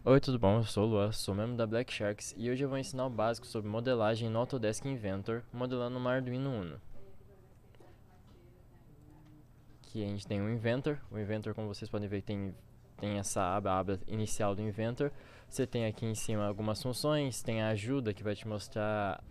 Oi, tudo bom? Eu sou o Luan, sou membro da Black Sharks e hoje eu vou ensinar o básico sobre modelagem no Autodesk Inventor, modelando uma Arduino Uno. Aqui a gente tem o Inventor. O Inventor, como vocês podem ver, tem essa aba, a aba inicial do Inventor. Você tem aqui em cima algumas funções, tem a ajuda que vai te mostrar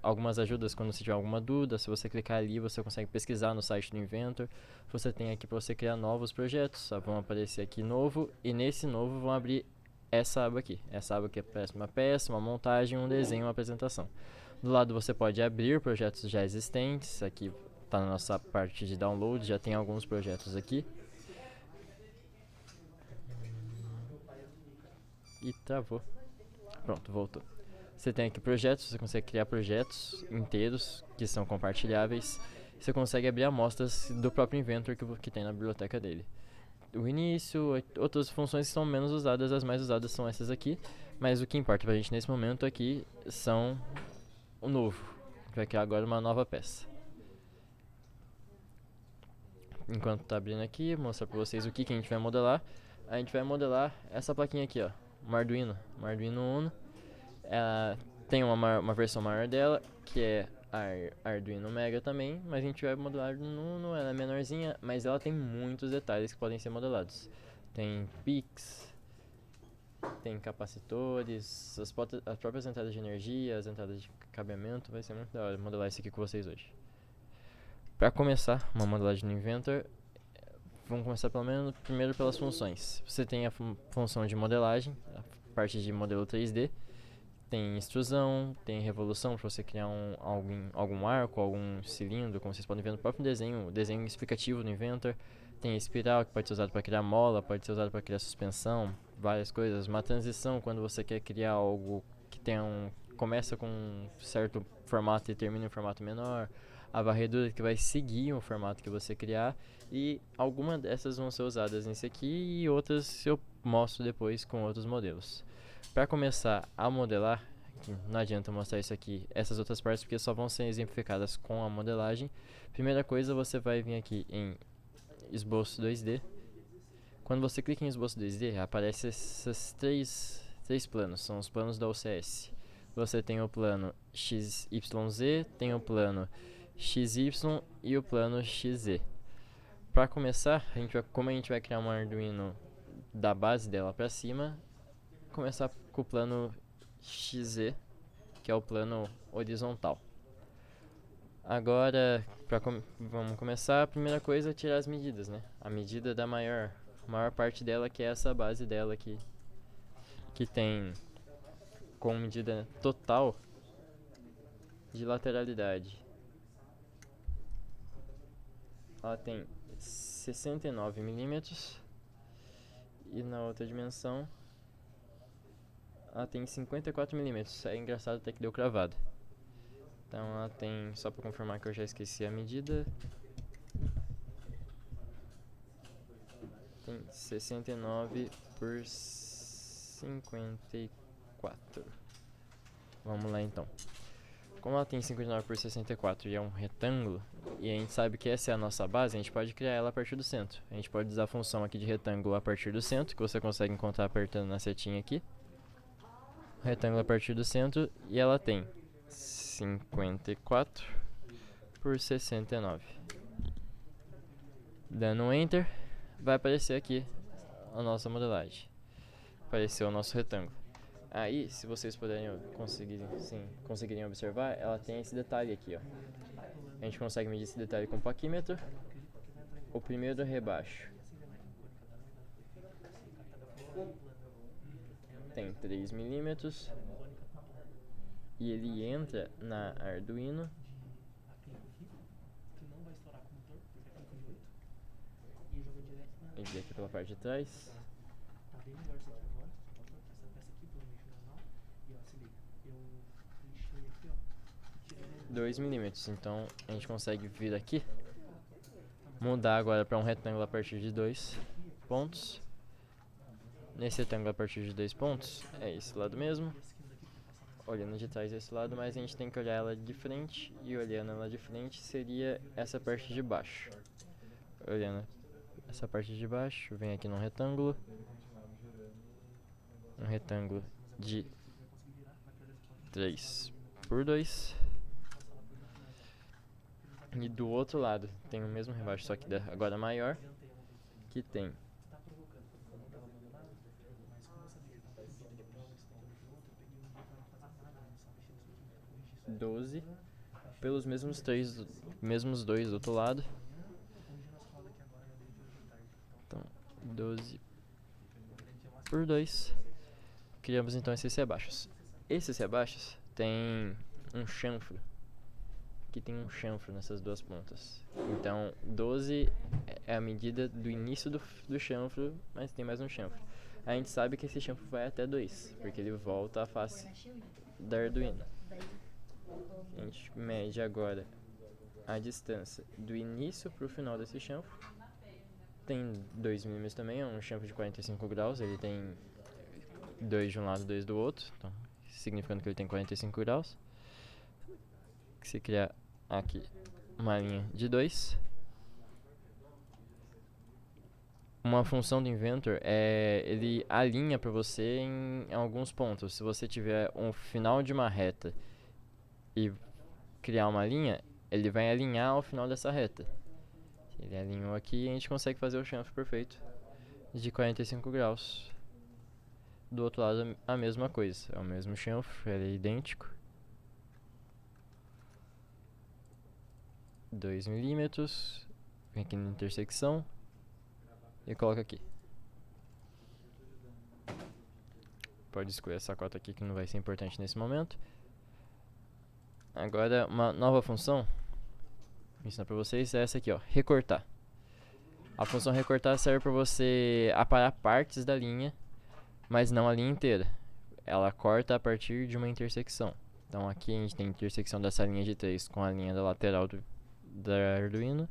algumas ajudas quando você tiver alguma dúvida. Se você clicar ali, você consegue pesquisar no site do Inventor. Você tem aqui para você criar novos projetos, vão aparecer aqui novo, e nesse novo vão abrir essa aba aqui. Essa aba aqui aparece uma peça, uma montagem, um desenho, uma apresentação. Do lado você pode abrir projetos já existentes. Aqui está na nossa parte de download, já tem alguns projetos aqui. E travou. Pronto, voltou. Você tem aqui projetos, você consegue criar projetos inteiros que são compartilháveis. Você consegue abrir amostras do próprio Inventor que tem na biblioteca dele. O início, outras funções que são menos usadas, as mais usadas são essas aqui. Mas o que importa pra gente nesse momento aqui são o novo. A gente vai criar agora uma nova peça. Enquanto tá abrindo aqui, vou mostrar pra vocês o que a gente vai modelar. A gente vai modelar essa plaquinha aqui, ó, uma Arduino Uno. Ela tem uma versão maior dela, que é a Arduino Mega também, mas a gente vai modelar a Arduino Uno. Ela é menorzinha, mas ela tem muitos detalhes que podem ser modelados. Tem PICs, tem capacitores, as próprias entradas de energia, as entradas de cabeamento. Vai ser muito da hora modelar isso aqui com vocês hoje. Para começar uma modelagem no Inventor, vamos começar primeiro pelas funções. Você tem a função de modelagem, a parte de modelo 3D. Tem extrusão, tem revolução para você criar algum arco, algum cilindro, como vocês podem ver no próprio desenho, o desenho explicativo do Inventor. Tem espiral, que pode ser usado para criar mola, pode ser usado para criar suspensão, várias coisas. Uma transição, quando você quer criar algo que começa com um certo formato e termina em um formato menor. A varredura, que vai seguir o formato que você criar. E algumas dessas vão ser usadas nesse aqui, e outras eu mostro depois com outros modelos. Para começar a modelar, não adianta mostrar isso aqui, essas outras partes, porque só vão ser exemplificadas com a modelagem. Primeira coisa, você vai vir aqui em esboço 2D. Quando você clica em esboço 2D, aparecem esses três planos, são os planos da OCS. Você tem o plano XYZ, tem o plano XY e o plano XZ. Para começar, como a gente vai criar uma Arduino da base dela para cima, começar com o plano XZ, que é o plano horizontal. Agora, vamos começar. A primeira coisa é tirar as medidas, né? A medida da maior parte dela, que é essa base dela aqui, que tem com medida total de lateralidade. Ela tem 69 milímetros, e na outra dimensão ela tem 54 milímetros. É engraçado até que deu cravado. Então ela tem, só para confirmar que eu já esqueci a medida, tem 69 por 54. Vamos lá então. Como ela tem 59 por 64 e é um retângulo, e a gente sabe que essa é a nossa base, a gente pode criar ela a partir do centro. A gente pode usar a função aqui de retângulo a partir do centro, que você consegue encontrar apertando na setinha aqui. Retângulo a partir do centro, e ela tem 54 por 69. Dando um Enter, vai aparecer aqui a nossa modelagem. Apareceu o nosso retângulo. Aí, se vocês conseguirem observar, ela tem esse detalhe aqui, ó. A gente consegue medir esse detalhe com o paquímetro. O primeiro rebaixo tem 3 milímetros e ele entra na Arduino. Ele aqui pela parte de trás. 2 milímetros. Então a gente consegue vir aqui, mudar agora para um retângulo a partir de 2 pontos. Nesse retângulo a partir de 2 pontos, é esse lado mesmo. Olhando de trás esse lado, mas a gente tem que olhar ela de frente, e olhando ela de frente seria essa parte de baixo. Olhando essa parte de baixo, vem aqui no retângulo, retângulo de 3 por 2. E do outro lado tem o mesmo rebaixo, só que agora maior, que tem 12 pelos mesmos dois do outro lado. Então, 12 por 2. Criamos então esses rebaixos. Esses rebaixos tem um chanfro. Aqui tem um chanfro nessas duas pontas. Então, 12 é a medida do início do chanfro, mas tem mais um chanfro. A gente sabe que esse chanfro vai até 2, porque ele volta à face da Arduino. A gente mede agora a distância do início para o final desse chanfro. Tem 2 mm também, é um chanfro de 45 graus, ele tem 2 de um lado e 2 do outro, então, significando que ele tem 45 graus. Se criar aqui uma linha de 2. Uma função do Inventor ele alinha para você em alguns pontos. Se você tiver um final de uma reta e criar uma linha, ele vai alinhar ao final dessa reta. Ele alinhou aqui e a gente consegue fazer o chanfro perfeito de 45 graus. Do outro lado a mesma coisa, é o mesmo chanfro, ele é idêntico. 2 mm, vem aqui na intersecção e coloca aqui. Pode escolher essa cota aqui que não vai ser importante nesse momento. Agora uma nova função, vou ensinar pra vocês, é essa aqui, ó, recortar. A função recortar serve para você aparar partes da linha, mas não a linha inteira. Ela corta a partir de uma intersecção. Então aqui a gente tem a intersecção dessa linha de 3 com a linha da lateral da Arduino.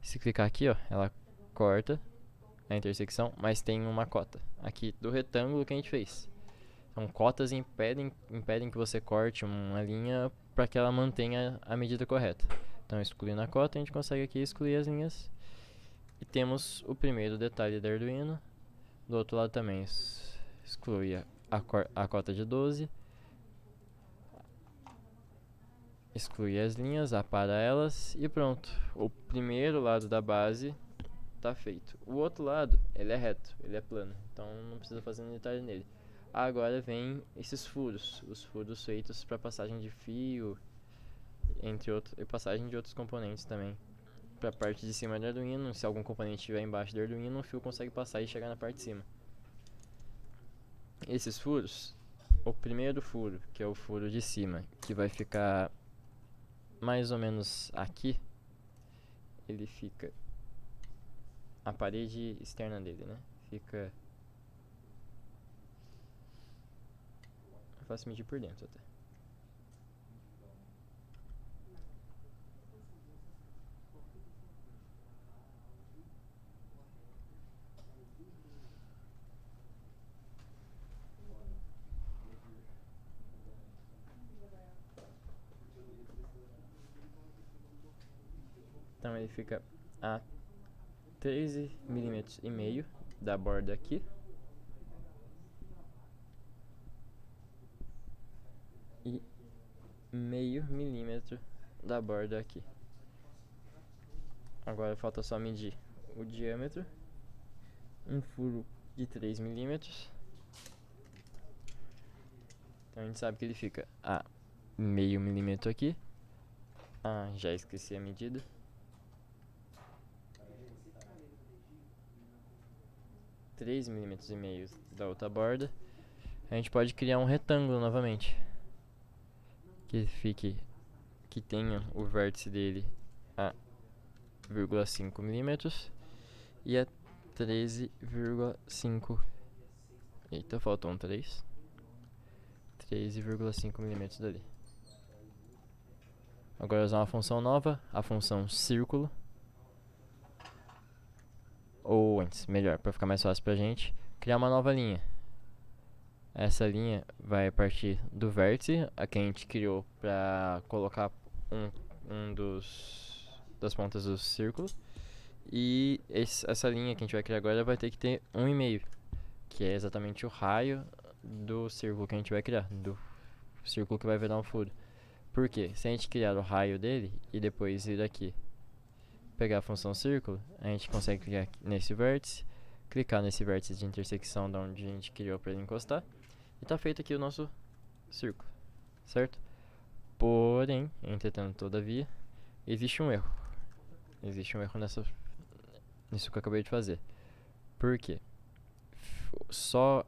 Se clicar aqui, ó, ela corta a intersecção, mas tem uma cota aqui do retângulo que a gente fez. Então cotas impedem que você corte uma linha para que ela mantenha a medida correta. Então excluindo a cota, a gente consegue aqui excluir as linhas. E temos o primeiro detalhe da Arduino. Do outro lado também exclui a cota de 12. Exclui as linhas, apara elas e pronto. O primeiro lado da base tá feito. O outro lado, ele é reto, ele é plano, então não precisa fazer nenhum detalhe nele. Agora vem esses furos, os furos feitos para passagem de fio, entre outros, e passagem de outros componentes também. Para a parte de cima do Arduino, se algum componente estiver embaixo do Arduino, o fio consegue passar e chegar na parte de cima. Esses furos, o primeiro furo, que é o furo de cima, que vai ficar mais ou menos aqui, ele fica a parede externa dele, né? Fica... Eu faço medir por dentro até. Então ele fica a 13,5 mm da borda aqui. E meio milímetro da borda aqui. Agora falta só medir o diâmetro. Um furo de 3 milímetros. Então a gente sabe que ele fica a meio milímetro aqui. Ah, já esqueci a medida. 3,5 mm da outra borda. A gente pode criar um retângulo novamente. Que tenha o vértice dele a 0,5 mm e a 13,5. Eita, faltou um 3. 13,5 mm dali. Agora usar uma função nova, a função círculo. Ou antes, melhor, para ficar mais fácil pra gente, criar uma nova linha. Essa linha vai partir do vértice, a que a gente criou para colocar das pontas do círculo. E essa linha que a gente vai criar agora vai ter que ter 1,5, que é exatamente o raio do círculo que a gente vai criar, do círculo que vai virar um furo. Porque se a gente criar o raio dele e depois ir aqui pegar a função círculo, a gente consegue clicar nesse vértice, clicar nesse vértice de intersecção da onde a gente criou para ele encostar, e tá feito aqui o nosso círculo, certo? Porém, entretanto, todavia, existe um erro. Existe um erro nisso que eu acabei de fazer. Por quê? Só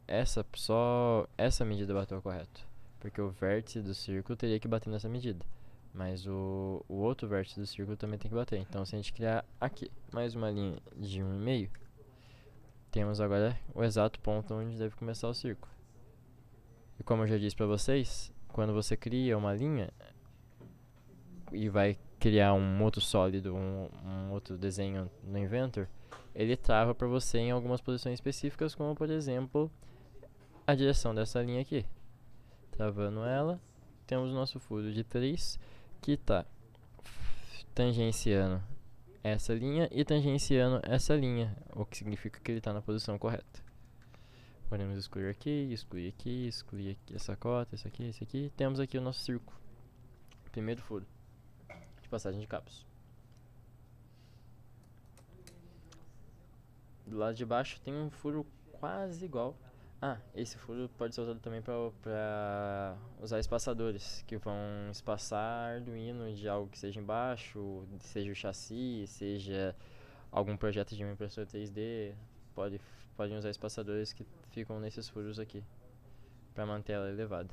essa medida bateu correto. Porque o vértice do círculo teria que bater nessa medida. Mas o outro vértice do círculo também tem que bater. Então, se a gente criar aqui mais uma linha de 1,5, temos agora o exato ponto onde deve começar o círculo. E como eu já disse para vocês, quando você cria uma linha e vai criar um outro sólido, um outro desenho no Inventor, ele trava para você em algumas posições específicas, como por exemplo a direção dessa linha aqui. Travando ela, temos o nosso furo de 3 que está tangenciando essa linha e tangenciando essa linha, o que significa que ele está na posição correta. Podemos excluir aqui, excluir aqui essa cota, esse aqui. Temos aqui o nosso círculo. Primeiro furo de passagem de cabos. Do lado de baixo tem um furo quase igual. Esse furo pode ser usado também para usar espaçadores, que vão espaçar Arduino de algo que seja embaixo, seja o chassi, seja algum projeto de uma impressora 3D. Podem usar espaçadores que ficam nesses furos aqui, para manter ela elevada.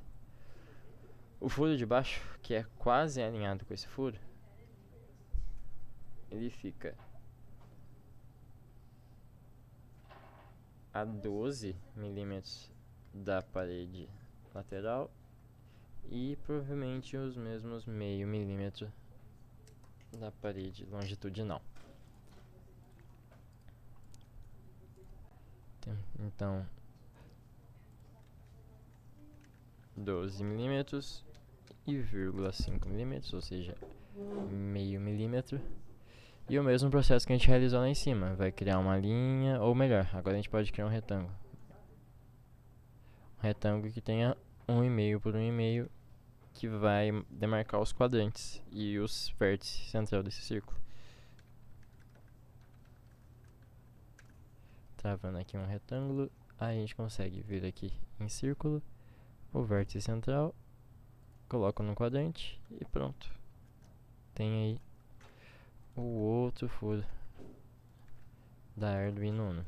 O furo de baixo, que é quase alinhado com esse furo, ele fica a 12 milímetros da parede lateral e provavelmente os mesmos meio milímetro da parede longitudinal. Então, 12 milímetros e 0,5 milímetros, ou seja, meio milímetro. E o mesmo processo que a gente realizou lá em cima. Vai criar uma linha, ou melhor, agora a gente pode criar um retângulo. Um retângulo que tenha 1,5 por 1,5, que vai demarcar os quadrantes e os vértices central desse círculo. Travando aqui um retângulo, aí a gente consegue vir aqui em círculo, o vértice central, coloco no quadrante e pronto. Tem aí o outro furo da Arduino Uno.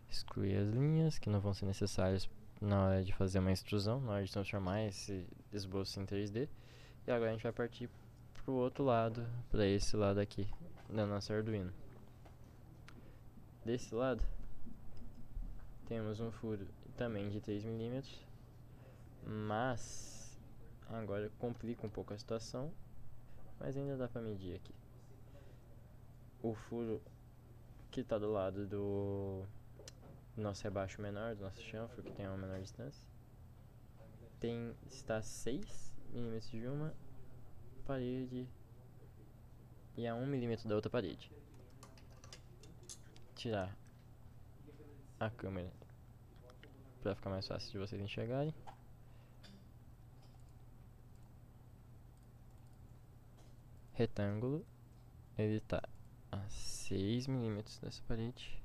Excluir as linhas que não vão ser necessárias na hora de fazer uma extrusão, na hora de transformar esse esboço em 3D. E agora a gente vai partir pro outro lado, para esse lado aqui da nossa Arduino. Desse lado temos um furo também de 3 milímetros, mas agora complica um pouco a situação, mas ainda dá para medir aqui. O furo que está do lado do nosso rebaixo menor, do nosso chanfro, que tem uma menor distância, está 6 milímetros de uma parede e a 1 milímetro da outra parede. Tirar a câmera para ficar mais fácil de vocês enxergarem. Retângulo, ele está a 6 milímetros dessa parede.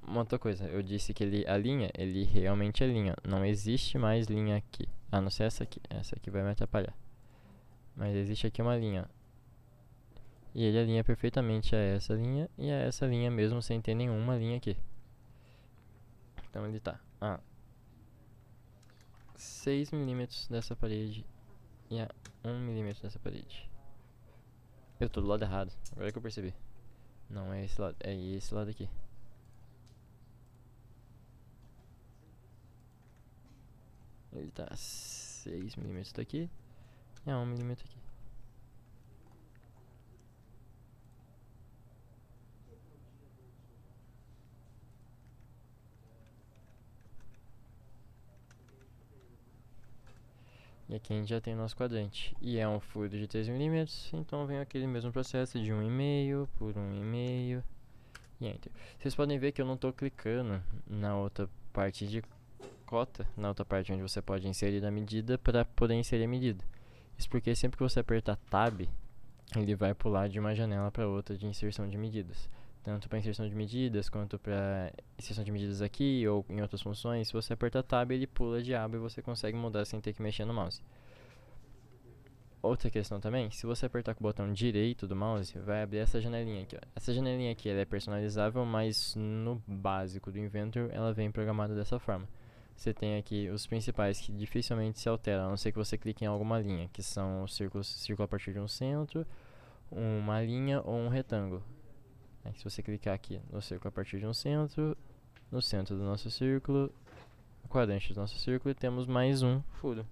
Uma outra coisa, eu disse que a linha, ele realmente alinha. Não existe mais linha aqui, a não ser essa aqui. Essa aqui vai me atrapalhar. Mas existe aqui uma linha. E ele alinha perfeitamente a essa linha e a essa linha mesmo sem ter nenhuma linha aqui. Então ele tá a 6 milímetros dessa parede e a 1 milímetro dessa parede. Eu tô do lado errado, agora que eu percebi. Não é esse lado, é esse lado aqui. Ele tá a 6 milímetros daqui e a 1 milímetro aqui. E aqui a gente já tem o nosso quadrante. E é um furo de 3 milímetros, então vem aquele mesmo processo de 1,5 por 1,5 e Enter. Vocês podem ver que eu não estou clicando na outra parte de cota, na outra parte onde você pode inserir a medida para poder inserir a medida. Isso porque sempre que você apertar Tab, ele vai pular de uma janela para outra de inserção de medidas. Tanto para inserção de medidas, quanto para inserção de medidas aqui ou em outras funções. Se você apertar Tab, ele pula de aba e você consegue mudar sem ter que mexer no mouse. Outra questão também, se você apertar com o botão direito do mouse, vai abrir essa janelinha aqui, ó. Essa janelinha aqui ela é personalizável, mas no básico do Inventor ela vem programada dessa forma. Você tem aqui os principais que dificilmente se alteram, a não ser que você clique em alguma linha, que são os círculo a partir de um centro, uma linha ou um retângulo. Se você clicar aqui no círculo a partir de um centro, no centro do nosso círculo, no quadrante do nosso círculo, temos mais um furo.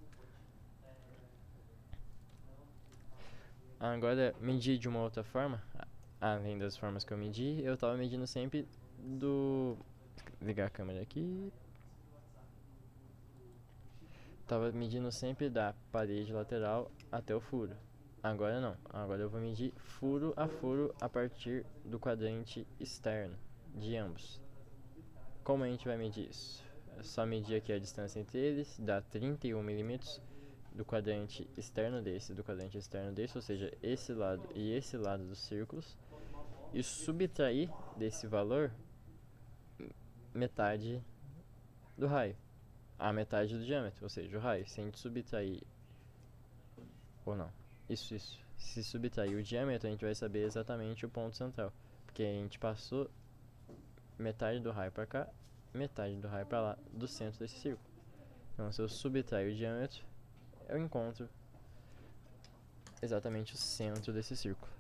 Agora, medir de uma outra forma, além das formas que eu medi, eu estava medindo sempre do... ligar a câmera aqui. Tava medindo sempre da parede lateral até o furo. Agora não, agora eu vou medir furo a partir do quadrante externo de ambos. Como a gente vai medir isso? É só medir aqui a distância entre eles, dá 31 milímetros do quadrante externo desse, ou seja, esse lado e esse lado dos círculos, e subtrair desse valor metade do raio, a metade do diâmetro, ou seja, o raio. Se a gente subtrair, ou não, isso, se subtrair o diâmetro, a gente vai saber exatamente o ponto central, porque a gente passou metade do raio para cá, metade do raio para lá, do centro desse círculo. Então, se eu subtrair o diâmetro, eu encontro exatamente o centro desse círculo.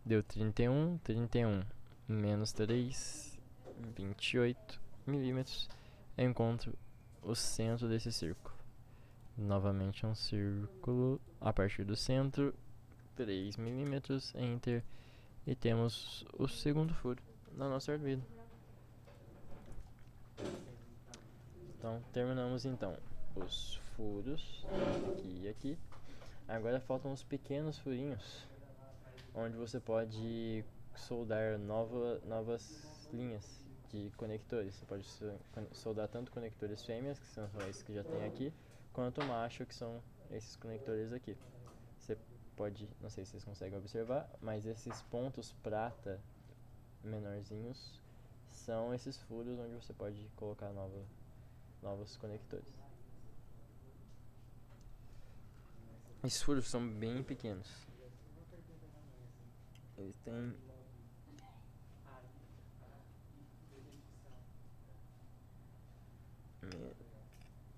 Deu 31 menos 3, 28 milímetros. Eu encontro o centro desse círculo. Novamente um círculo a partir do centro, 3 milímetros, Enter. E temos o segundo furo na nossa Arduino. Então, terminamos então os furos aqui e aqui. Agora faltam os pequenos furinhos, onde você pode soldar novas linhas de conectores. Você pode soldar tanto conectores fêmeas, que são esses que já tem aqui, quanto macho, que são esses conectores aqui. Você pode, não sei se vocês conseguem observar, mas esses pontos prata menorzinhos são esses furos onde você pode colocar novos conectores. Esses furos são bem pequenos. Eles têm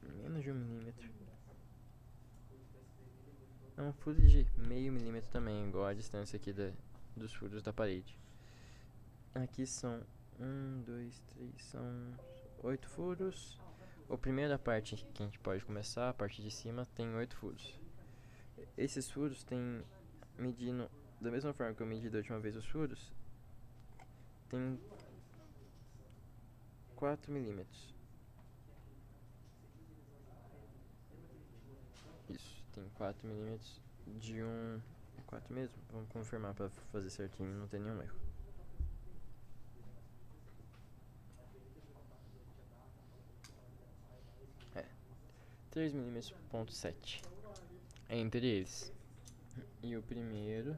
menos de 1 milímetro. É um furo de meio milímetro também, igual a distância aqui dos furos da parede. Aqui são 1, 2, 3, são 8 furos. A primeira parte que a gente pode começar, a parte de cima, tem 8 furos. Esses furos tem, medindo da mesma forma que eu medi da última vez os furos, tem 4 milímetros. Isso, tem 4 milímetros de um... 4 mesmo? Vamos confirmar pra fazer certinho e não ter nenhum erro. É, 3 milímetros, ponto 7 entre eles. E o primeiro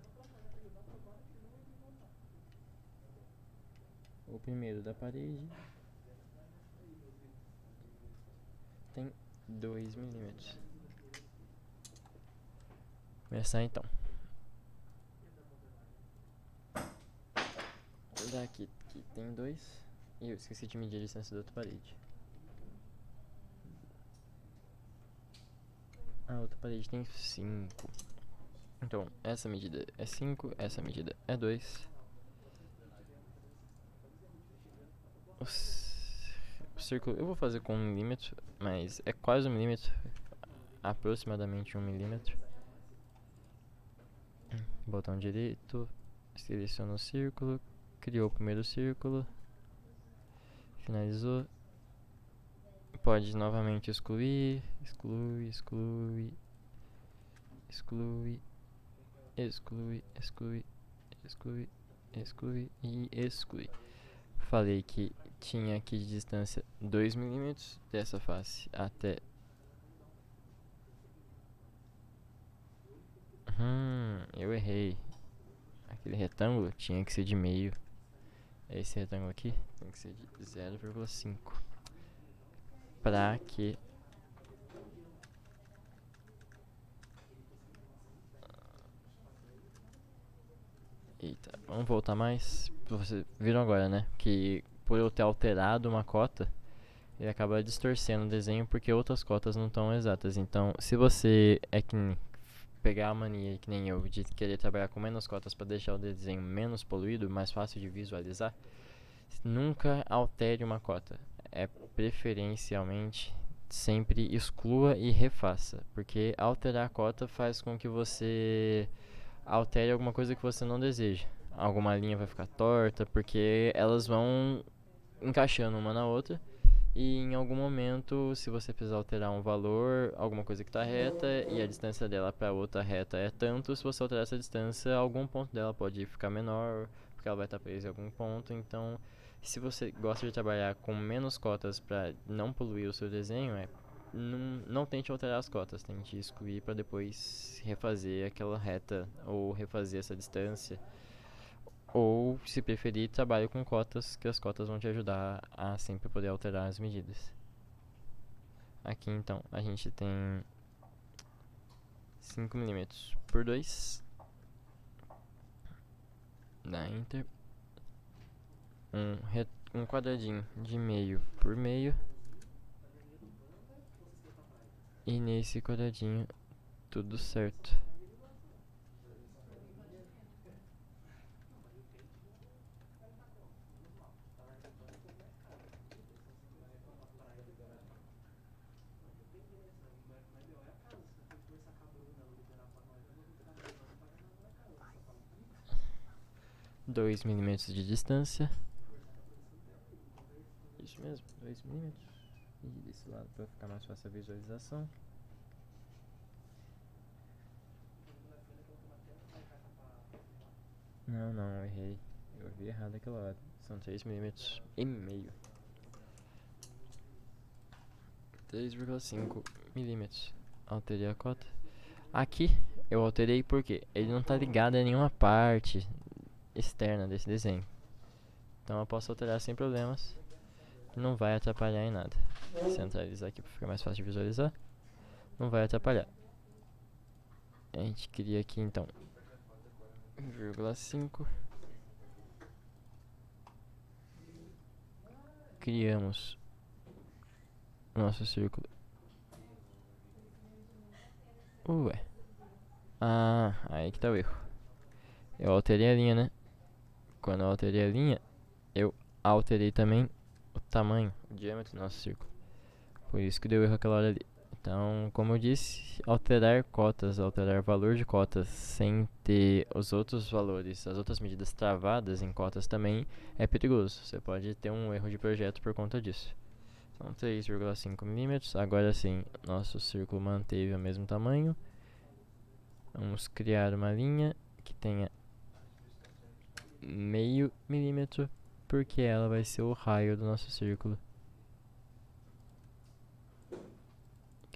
da parede tem 2 milímetros. Começar então. Daqui tem 2. E eu esqueci de medir a distância da outra parede. A outra parede tem 5. Então, essa medida é 5, essa medida é 2. O círculo eu vou fazer com 1 milímetro, mas é quase 1 milímetro, aproximadamente 1 milímetro. Botão direito, seleciona o círculo, criou o primeiro círculo, finalizou. Pode novamente excluir, exclui, exclui, exclui, exclui, exclui, exclui, exclui e exclui. falei que tinha aqui de distância 2 milímetros dessa face até... eu errei. Aquele retângulo tinha que ser de meio. Esse retângulo aqui tem que ser de 0,5. Pra que... Eita, vamos voltar mais. Vocês viram agora, né? Que por eu ter alterado uma cota, ele acaba distorcendo o desenho porque outras cotas não estão exatas. Então, se você é que pegar a mania, que nem eu, de querer trabalhar com menos cotas para deixar o desenho menos poluído, mais fácil de visualizar, nunca altere uma cota. É preferencialmente sempre exclua e refaça, porque alterar a cota faz com que você altere alguma coisa que você não deseja. Alguma linha vai ficar torta, porque elas vão encaixando uma na outra. E em algum momento, se você precisar alterar um valor, alguma coisa que está reta e a distância dela para outra reta é tanto, se você alterar essa distância, algum ponto dela pode ficar menor, porque ela vai estar presa em algum ponto. Então, se você gosta de trabalhar com menos cotas para não poluir o seu desenho, não tente alterar as cotas, tente excluir para depois refazer aquela reta ou refazer essa distância. Ou, se preferir, trabalhe com cotas, que as cotas vão te ajudar a sempre poder alterar as medidas. Aqui então a gente tem 5 milímetros por 2. Dá Enter. Um quadradinho de meio por meio. E nesse quadradinho tudo certo. Dois milímetros de distância. Isso mesmo, 2 milímetros. E desse lado para ficar mais fácil a visualização. Não, errei. Eu vi errado aquela hora. São 3 milímetros e meio. 3,5 milímetros. Alterei a cota. Aqui eu alterei porque ele não está ligado a nenhuma parte externa desse desenho. Então eu posso alterar sem problemas. Não vai atrapalhar em nada. Centralizar aqui para ficar mais fácil de visualizar. Não vai atrapalhar. A gente cria aqui então 1,5. Criamos o nosso círculo. Ué. Aí que tá o erro. Eu alterei a linha, né? Quando eu alterei a linha, eu alterei também o tamanho, o diâmetro do nosso círculo. Por isso que deu erro aquela hora ali. Então, como eu disse, alterar cotas, alterar valor de cotas sem ter os outros valores, as outras medidas travadas em cotas também é perigoso. Você pode ter um erro de projeto por conta disso. São 3,5 milímetros. Agora sim, nosso círculo manteve o mesmo tamanho. Vamos criar uma linha que tenha meio milímetro, porque ela vai ser o raio do nosso círculo.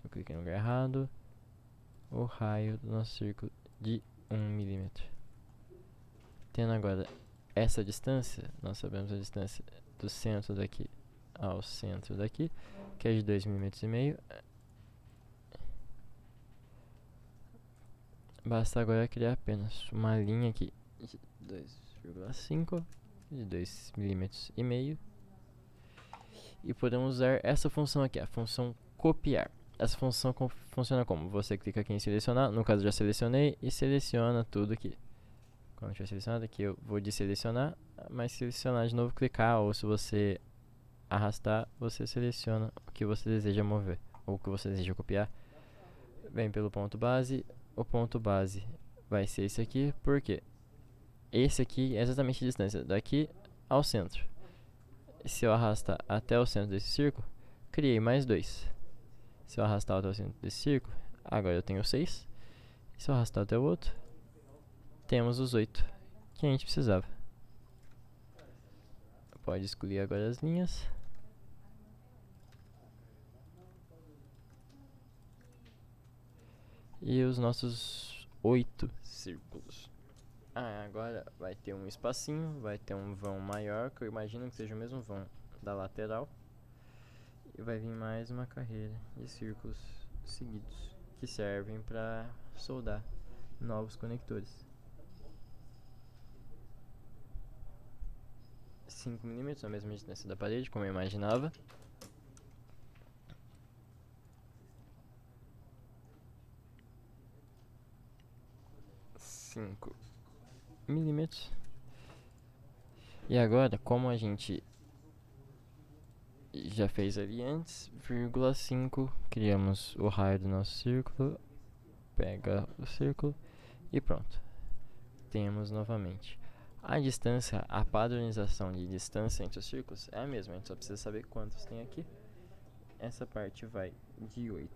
Eu cliquei no lugar errado. O raio do nosso círculo de 1 milímetro. Tendo agora essa distância, nós sabemos a distância do centro daqui ao centro daqui, que é de 2,5 milímetros. Basta agora criar apenas uma linha aqui de 2,5 de 2,5 milímetros. E podemos usar essa função aqui, a função copiar. Essa função funciona como? Você clica aqui em selecionar, no caso já selecionei, e seleciona tudo aqui. Quando tiver selecionado aqui eu vou desselecionar, mas selecionar de novo, clicar, ou se você arrastar, você seleciona o que você deseja mover, ou o que você deseja copiar. Vem pelo ponto base, o ponto base vai ser esse aqui, porque esse aqui é exatamente a distância daqui ao centro. Se eu arrastar até o centro desse círculo, criei mais 2. Se eu arrastar até o centro desse círculo, agora eu tenho 6. Se eu arrastar até o outro, temos os 8 que a gente precisava. pode excluir agora as linhas. E os nossos 8 círculos. Agora vai ter um espacinho, vai ter um vão maior, que eu imagino que seja o mesmo vão da lateral. E vai vir mais uma carreira de círculos seguidos, que servem para soldar novos conectores. 5 mm, a mesma distância da parede, como eu imaginava. milímetros. E agora, como a gente já fez ali antes, vírgula 5, criamos o raio do nosso círculo, pega o círculo e pronto. Temos novamente a distância, a padronização de distância entre os círculos é a mesma, a gente só precisa saber quantos tem aqui. Essa parte vai de 8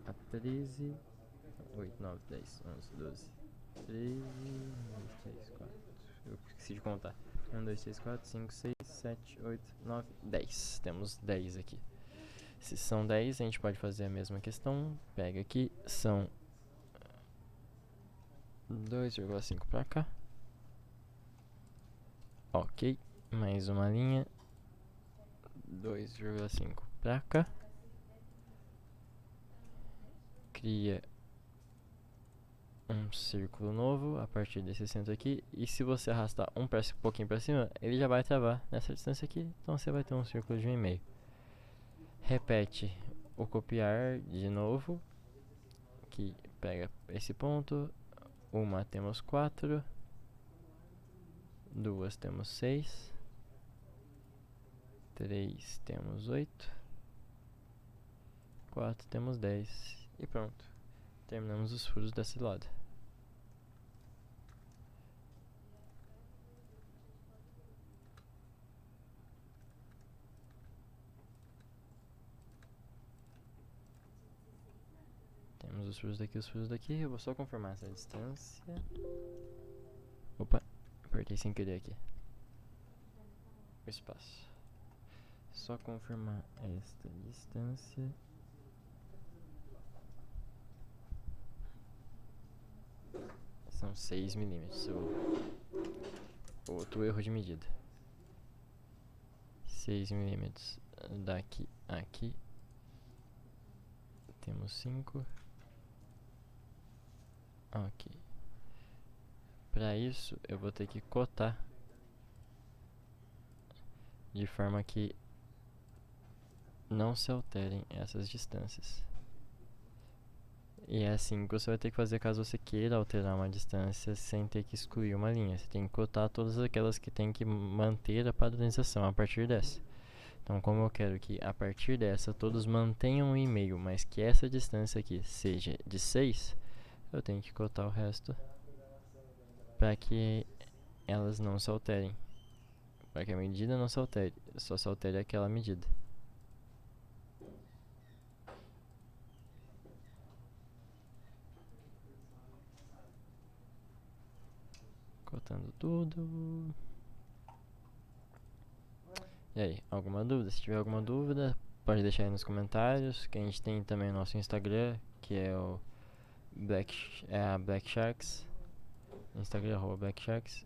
a 13, 8, 9, 10, 11, 12, 13, 1, 2, 3, 4, eu esqueci de contar. 1, 2, 3, 4, 5, 6, 7, 8, 9, 10. Temos 10 aqui. Se são 10, a gente pode fazer a mesma questão. Pega aqui, são 2,5 para cá. Ok, mais uma linha. 2,5 para cá. Cria um círculo novo a partir desse centro aqui. E se você arrastar um pouquinho para cima, ele já vai travar nessa distância aqui. Então você vai ter um círculo de 1,5. Repete o copiar de novo. Que pega esse ponto. Uma temos 4. 2 temos 6. 3 temos 8. 4 temos 10. E pronto. Terminamos os furos desse lado. Temos os furos daqui, os furos daqui. Eu vou só confirmar essa distância. Opa, apertei sem querer aqui o espaço. Só confirmar esta distância. São 6 milímetros. Outro erro de medida. 6 milímetros daqui a aqui. Temos 5. Ok. Para isso, eu vou ter que cotar de forma que não se alterem essas distâncias. E é assim que você vai ter que fazer caso você queira alterar uma distância sem ter que excluir uma linha. Você tem que cotar todas aquelas que tem que manter a padronização a partir dessa. Então, como eu quero que a partir dessa todos mantenham um e-mail, mas que essa distância aqui seja de 6, eu tenho que cotar o resto para que elas não se alterem. Para que a medida não se altere, só se altere aquela medida. Cotando tudo. E aí, alguma dúvida? Se tiver alguma dúvida, pode deixar aí nos comentários. Que a gente tem também o nosso Instagram, que é o a Black Sharks. Instagram Black Sharks.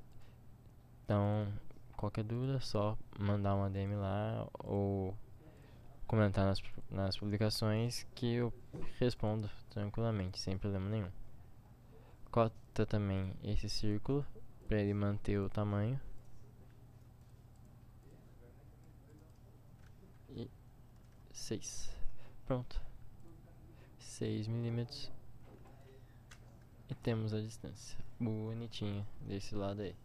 Então, qualquer dúvida, só mandar uma DM lá ou comentar nas publicações que eu respondo tranquilamente, sem problema nenhum. Cota também esse círculo para ele manter o tamanho. E 6. Pronto. 6 milímetros. E temos a distância bonitinha desse lado aí.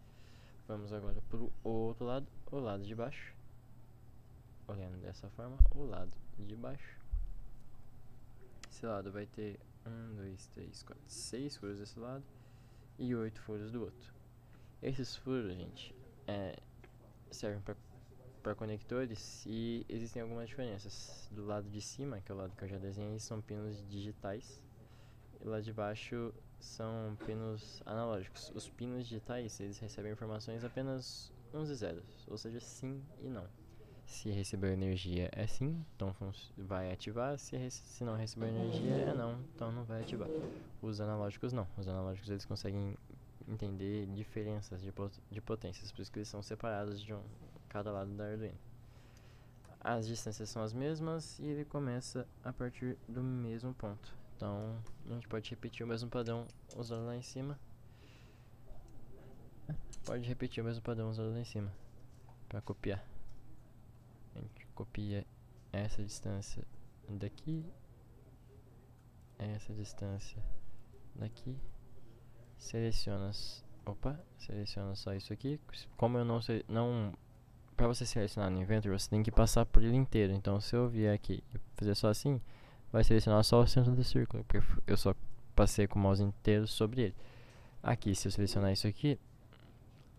Vamos agora pro outro lado, o lado de baixo. Olhando dessa forma, o lado de baixo. Esse lado vai ter 1, 2, 3, 4, 6 furos desse lado e 8 furos do outro. Esses furos, gente, servem para conectores e existem algumas diferenças. Do lado de cima, que é o lado que eu já desenhei, são pinos digitais. E lá de baixo são pinos analógicos. Os pinos digitais, eles recebem informações apenas uns e zeros, ou seja, sim e não. Se receber energia é sim, então vai ativar. Se não receber energia é não, então não vai ativar. Os analógicos não. Os analógicos eles conseguem entender diferenças de potências, por isso que eles são separados de cada lado da Arduino. As distâncias são as mesmas e ele começa a partir do mesmo ponto. Então a gente pode repetir o mesmo padrão usando lá em cima. Pode repetir o mesmo padrão usando lá em cima para copiar. A gente copia essa distância daqui, essa distância daqui, seleciona só isso aqui. Como eu não sei, para você selecionar no Inventor, você tem que passar por ele inteiro. Então se eu vier aqui e fazer só assim, vai selecionar só o centro do círculo, porque eu só passei com o mouse inteiro sobre ele. Aqui, se eu selecionar isso aqui,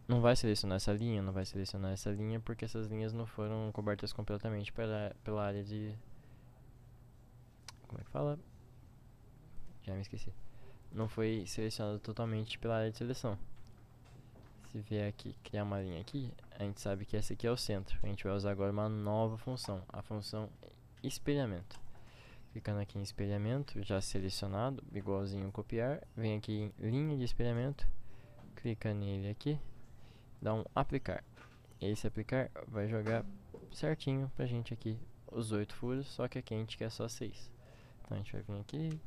não vai selecionar essa linha, não vai selecionar essa linha, porque essas linhas não foram cobertas completamente pela área de... Como é que fala? Já me esqueci. Não foi selecionado totalmente pela área de seleção. Se vier aqui, criar uma linha aqui, a gente sabe que essa aqui é o centro. A gente vai usar agora uma nova função, a função espelhamento. Clicando aqui em espelhamento, já selecionado, igualzinho copiar, vem aqui em linha de espelhamento, clica nele aqui, dá um aplicar. Esse aplicar vai jogar certinho pra gente aqui os 8 furos, só que aqui a gente quer só 6. Então a gente vai vir aqui,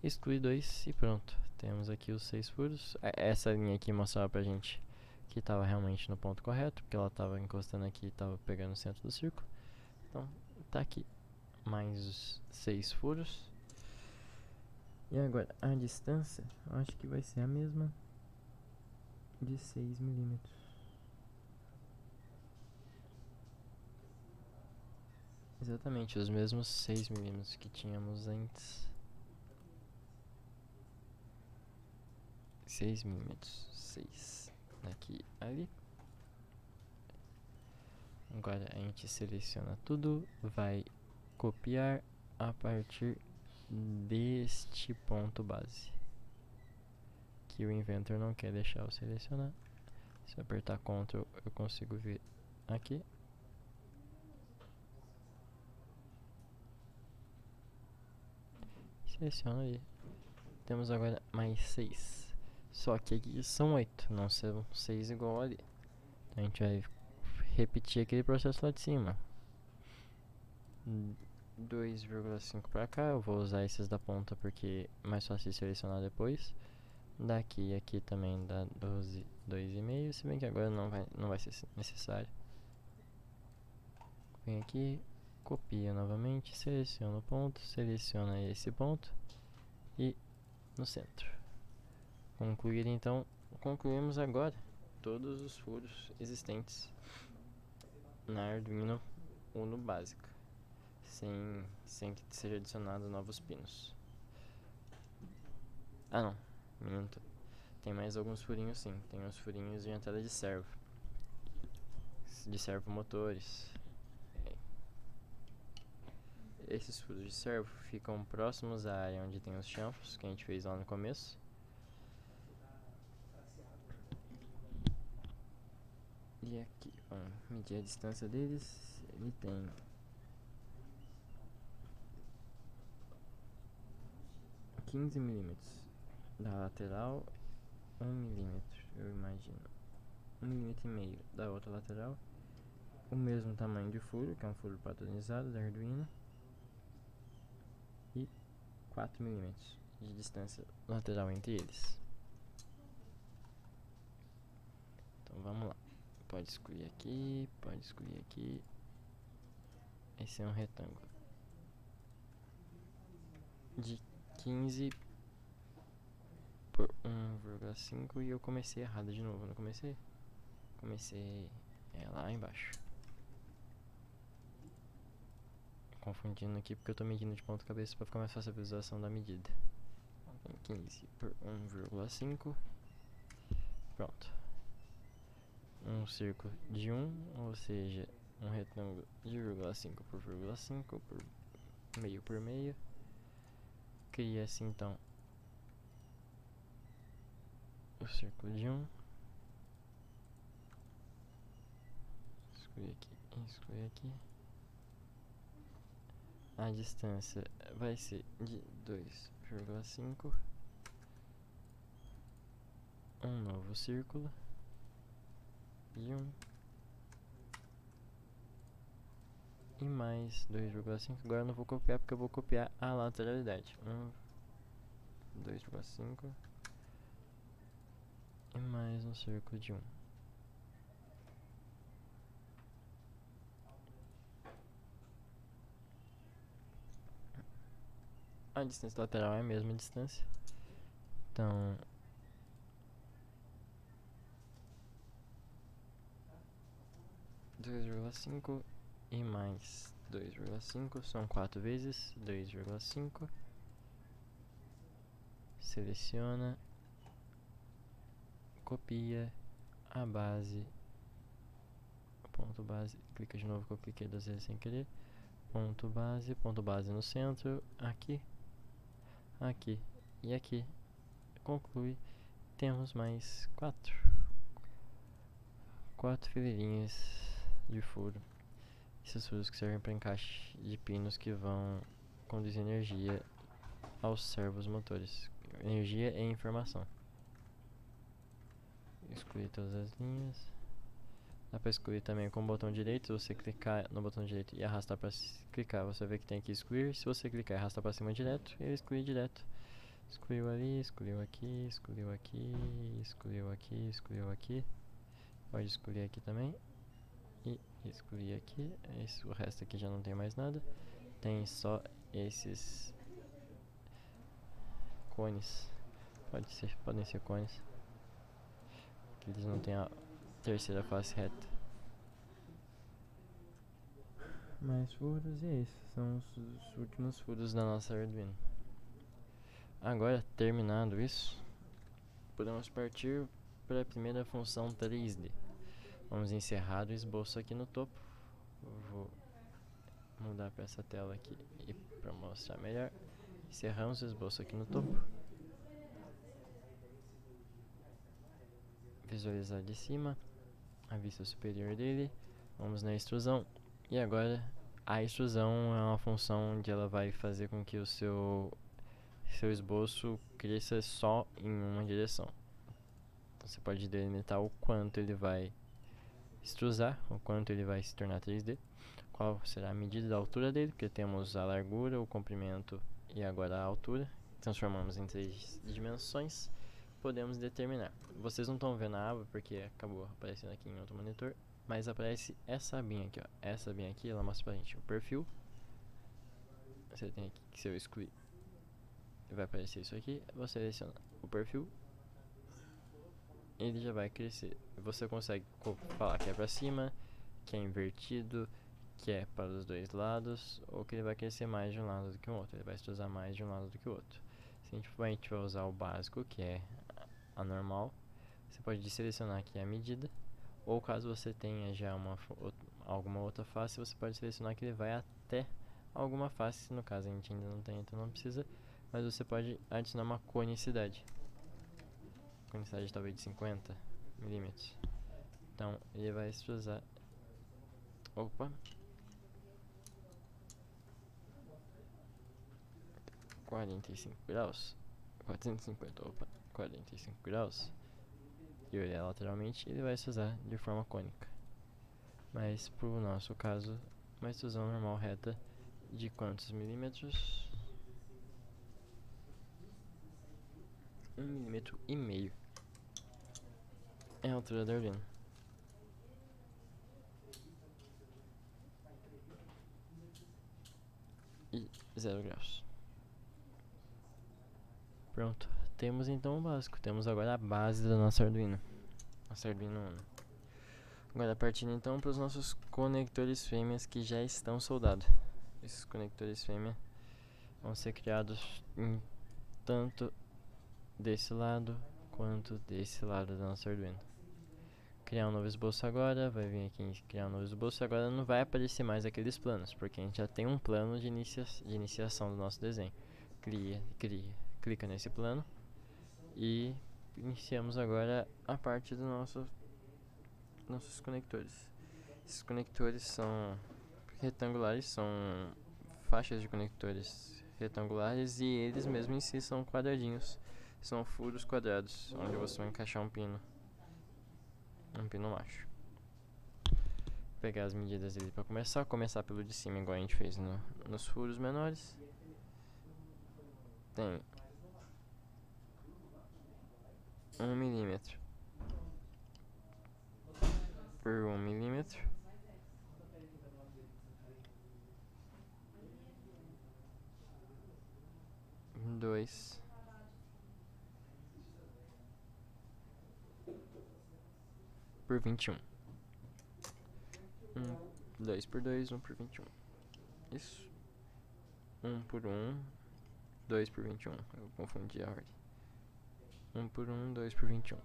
exclui 2 e pronto. Temos aqui os 6 furos. Essa linha aqui mostrava pra gente que estava realmente no ponto correto, porque ela estava encostando aqui e estava pegando o centro do círculo. Então tá aqui mais os 6 furos. E agora a distância, eu acho que vai ser a mesma de 6 milímetros. Exatamente, os mesmos 6 milímetros que tínhamos antes. 6 milímetros, 6 daqui ali. Agora a gente seleciona tudo, vai copiar a partir deste ponto base, que o Inventor não quer deixar eu selecionar. Se eu apertar Ctrl eu consigo ver aqui. Seleciona ali. Temos agora mais 6. Só que aqui são 8, não são 6 igual ali. Então a gente vai repetir aquele processo lá de cima. 2,5 para cá, eu vou usar esses da ponta porque é mais fácil de selecionar depois. Daqui e aqui também dá 12, 2,5, se bem que agora não vai ser necessário. Vem aqui, copia novamente, seleciona o ponto, seleciona esse ponto e no centro. Concluir então, concluímos agora todos os furos existentes na Arduino Uno básica, sem que seja adicionado novos pinos. Ah não, minto. Tem mais alguns furinhos sim, tem uns furinhos de entrada de servo motores. Esses furos de servo ficam próximos à área onde tem os chanfros que a gente fez lá no começo. E aqui, vamos medir a distância deles. Ele tem 15 milímetros da lateral, 1 milímetro, eu imagino, 1,5 milímetro da outra lateral. O mesmo tamanho de furo, que é um furo padronizado da Arduino. E 4 milímetros de distância lateral entre eles. Então vamos lá. Pode excluir aqui, pode excluir aqui. Esse é um retângulo de 15 por 1,5 e eu comecei errado de novo, não comecei? Comecei lá embaixo. Confundindo aqui porque eu tô medindo de ponta cabeça para ficar mais fácil a visualização da medida. Então, 15 por 1,5. Pronto. Um círculo de 1, ou seja, um retângulo de 0,5 por 0,5 por meio por meio. Cria-se então o círculo de 1. excluir aqui. A distância vai ser de 2,5. Um novo círculo. E e mais 2,5. Agora eu não vou copiar porque eu vou copiar a lateralidade. 2,5 e mais um círculo de 1. A distância lateral é a mesma distância. Então, dois vírgula cinco e mais 2,5 são 4 vezes 2,5. Seleciona, copia a base, ponto base, clica de novo que eu cliquei 2 vezes sem querer. Ponto base no centro, aqui, aqui e aqui. Conclui, temos mais 4 fileirinhas de furo. Esses furos que servem para encaixe de pinos que vão conduzir energia aos servos motores. Energia e informação. Excluir todas as linhas. Dá para excluir também com o botão direito. Se você clicar no botão direito e arrastar para clicar, você vê que tem que excluir. Se você clicar e arrastar para cima direto, ele exclui direto. Excluiu ali, excluiu aqui, excluiu aqui, excluiu aqui, excluiu aqui. Pode excluir aqui também. E excluir aqui. O resto aqui já não tem mais nada. Tem só esses cones. Podem ser cones. Que eles não têm a terceira face reta. Mais furos, e é isso. São os últimos furos da nossa Arduino. Agora, terminado isso, podemos partir para a primeira função 3D. Vamos encerrar o esboço aqui no topo. Vou mudar para essa tela aqui e para mostrar melhor. Encerramos o esboço aqui no topo. Visualizar de cima a vista superior dele. Vamos na extrusão. E agora a extrusão é uma função onde ela vai fazer com que o seu esboço cresça só em uma direção. Então você pode delimitar o quanto ele vai extrusar, o quanto ele vai se tornar 3D, qual será a medida da altura dele, porque temos a largura, o comprimento e agora a altura. Transformamos em 3 dimensões. Podemos determinar. Vocês não estão vendo a aba porque acabou aparecendo aqui em outro monitor, mas aparece essa abinha aqui, ó. Essa abinha aqui, ela mostra pra gente o perfil. Você tem aqui que se eu excluir, vai aparecer isso aqui. Você seleciona o perfil, ele já vai crescer. Você consegue falar que é pra cima, que é invertido, que é para os dois lados, ou que ele vai crescer mais de um lado do que o outro. Ele vai estudar mais de um lado do que o outro. Se a gente vai usar o básico, que é a normal, você pode selecionar aqui a medida, ou caso você tenha já alguma outra face, você pode selecionar que ele vai até alguma face. No caso a gente ainda não tem, então não precisa, mas você pode adicionar uma conicidade. Conicidade talvez de 50 milímetros. Então ele vai extrusar. Opa! 45 graus. 450, opa, 45 graus. E olhar lateralmente, ele vai extrusar de forma cônica. Mas pro nosso caso, uma extrusão normal reta de quantos milímetros? 1,5 mm é a altura da Arduino. E 0 graus. Pronto, temos então o básico. Temos agora a base da nossa Arduino. Nossa Arduino Uno. Agora partindo então para os nossos conectores fêmeas que já estão soldados. Esses conectores fêmea vão ser criados tanto desse lado quanto desse lado da nossa Arduino. Criar um novo esboço agora, vai vir aqui em criar um novo esboço. Agora não vai aparecer mais aqueles planos, porque a gente já tem um plano de iniciação do nosso desenho. Clica nesse plano e iniciamos agora a parte do nossos conectores. Esses conectores são retangulares, são faixas de conectores retangulares e eles mesmos em si são quadradinhos. São furos quadrados, onde você vai encaixar um pino macho. Vou pegar as medidas dele para começar pelo de cima, igual a gente fez nos furos menores. Tem 1 milímetro por 1 milímetro. Dois por 21. 2 por 2, 1 por 21. Isso. 1 por 1, 2 por 21. Eu confundi a ordem. 1 por 1, 2 por 21.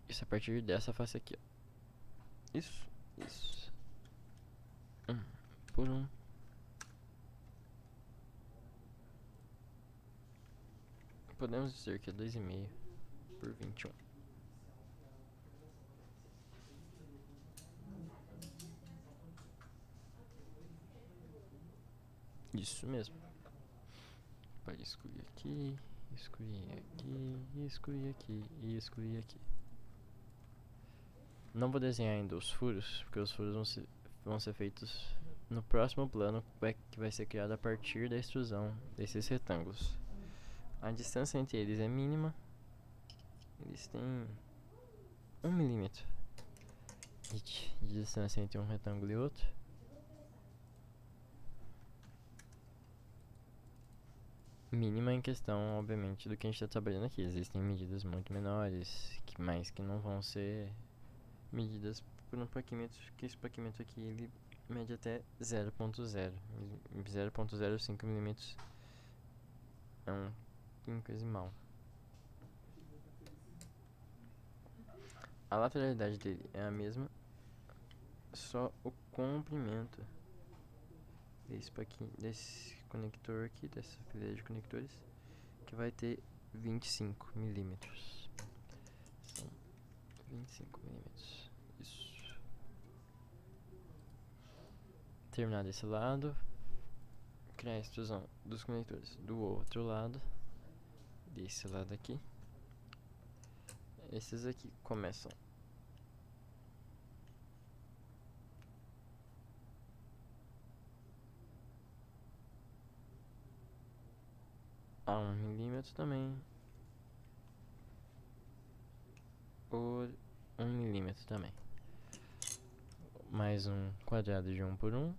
Isso a partir dessa face aqui, ó. Isso. 1 por 1. Podemos dizer que é 2,5 por 21. Isso mesmo. Pode excluir aqui, excluir aqui, excluir aqui e excluir aqui. Não vou desenhar ainda os furos, porque os furos vão ser feitos no próximo plano que vai ser criado a partir da extrusão desses retângulos. A distância entre eles é mínima. Eles têm 1 milímetro de distância entre um retângulo e outro. Mínima em questão, obviamente, do que a gente está trabalhando aqui. Existem medidas muito menores, mas que não vão ser medidas por um paquímetro, que esse paquímetro aqui ele mede até 0.0. 0.05 milímetros é um quinquesimal. A lateralidade dele é a mesma, só o comprimento desse conector aqui, dessa fileira de conectores, que vai ter 25 milímetros. São 25 milímetros. Isso. Terminar desse lado, criar a extrusão dos conectores do outro lado, desse lado aqui. Esses aqui começam a 1 milímetro também, por 1 milímetro também. Mais um quadrado de 1 por 1.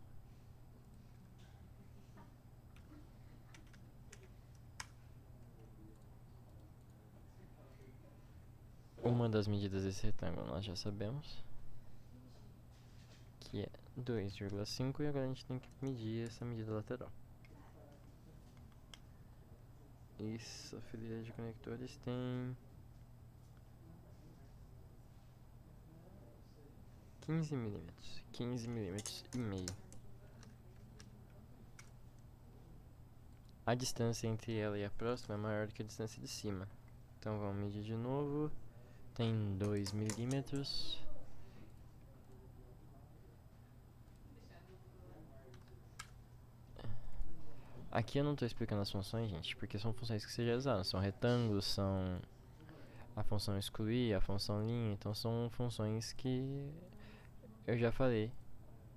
Uma das medidas desse retângulo nós já sabemos, que é 2,5, e agora a gente tem que medir essa medida lateral. Isso, a fileira de conectores tem 15 milímetros, 15 milímetros e meio. A distância entre ela e a próxima é maior do que a distância de cima. Então vamos medir de novo. Tem 2 milímetros. Aqui eu não estou explicando as funções, gente, porque são funções que vocês já usaram. São retângulos, são a função excluir, a função linha. Então são funções que eu já falei,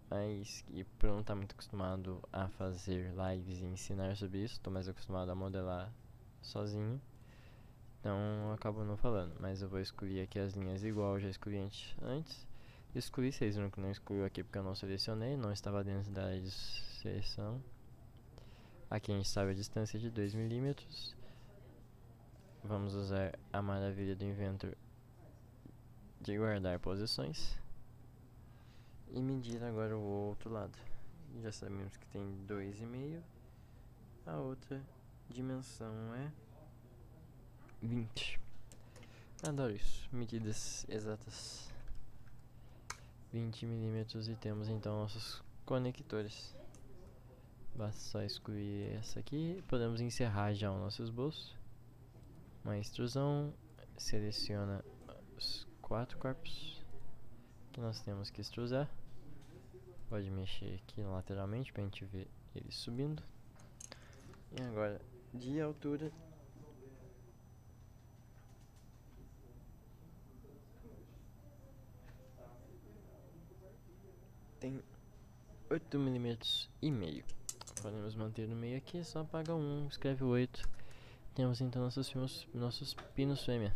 mas que por não estar muito acostumado a fazer lives e ensinar sobre isso, estou mais acostumado a modelar sozinho. Então eu acabo não falando, mas eu vou excluir aqui as linhas igual eu já excluí antes. Excluí, vocês viram que não excluiu aqui porque eu não selecionei, não estava dentro da área de seleção. Aqui a gente sabe a distância de 2 milímetros. Vamos usar a maravilha do Inventor de guardar posições. E medir agora o outro lado. Já sabemos que tem 2,5. A outra dimensão é 20. Adoro isso. Medidas exatas. 20 milímetros e temos então nossos conectores. Basta só excluir essa aqui. Podemos encerrar já o nosso esboço. Uma extrusão seleciona os 4 corpos que nós temos que extrusar. Pode mexer aqui lateralmente pra gente ver ele subindo. E agora, de altura, tem 8,5 mm. Podemos manter no meio aqui, só apaga 1, escreve 8. Temos então nossos pinos fêmea.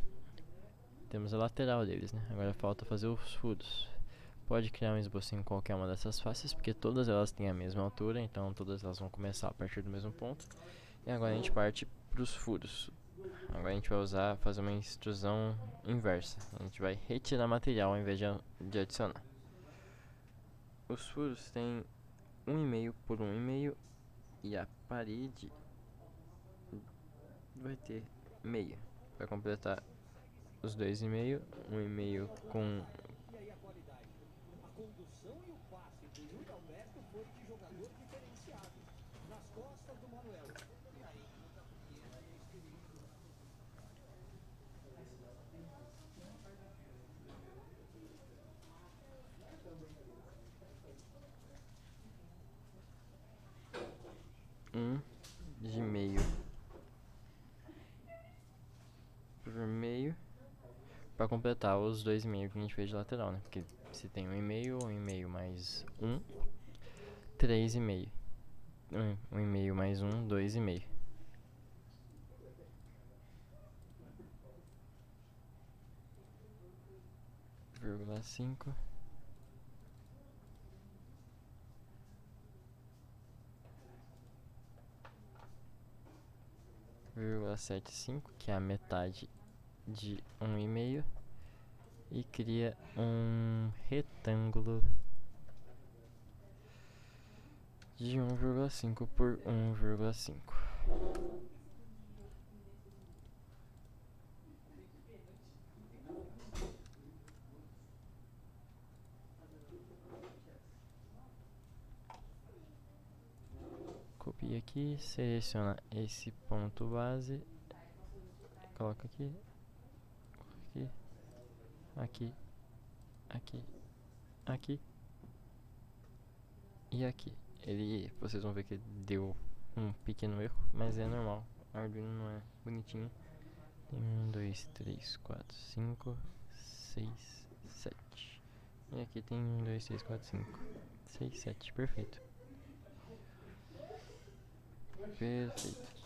Temos a lateral deles, né? Agora falta fazer os furos. Pode criar um esboço em qualquer uma dessas faces, porque todas elas têm a mesma altura, então todas elas vão começar a partir do mesmo ponto. E agora a gente parte para os furos. Agora a gente vai fazer uma extrusão inversa. A gente vai retirar material ao invés de adicionar. Os furos têm 1,5 por 1,5 e a parede vai ter meia. Para completar os 2,5, 1,5 com de meio por meio para completar os 2,5 que a gente fez de lateral, né? Porque se tem 1,5 mais 1, 3,5. 1,5 mais 1, 2,5. Vírgula 5. Vírgula 75, que é a metade de 1,5, e cria um retângulo de 1,5 por 1,5. Copia aqui, seleciona esse ponto base, coloca aqui, aqui, aqui, aqui e aqui. Vocês vão ver que deu um pequeno erro, mas é normal. O Arduino não é bonitinho. Tem 1, 2, 3, 4, 5, 6, 7. E aqui tem 1, 2, 3, 4, 5, 6, 7. Perfeito. Perfeito.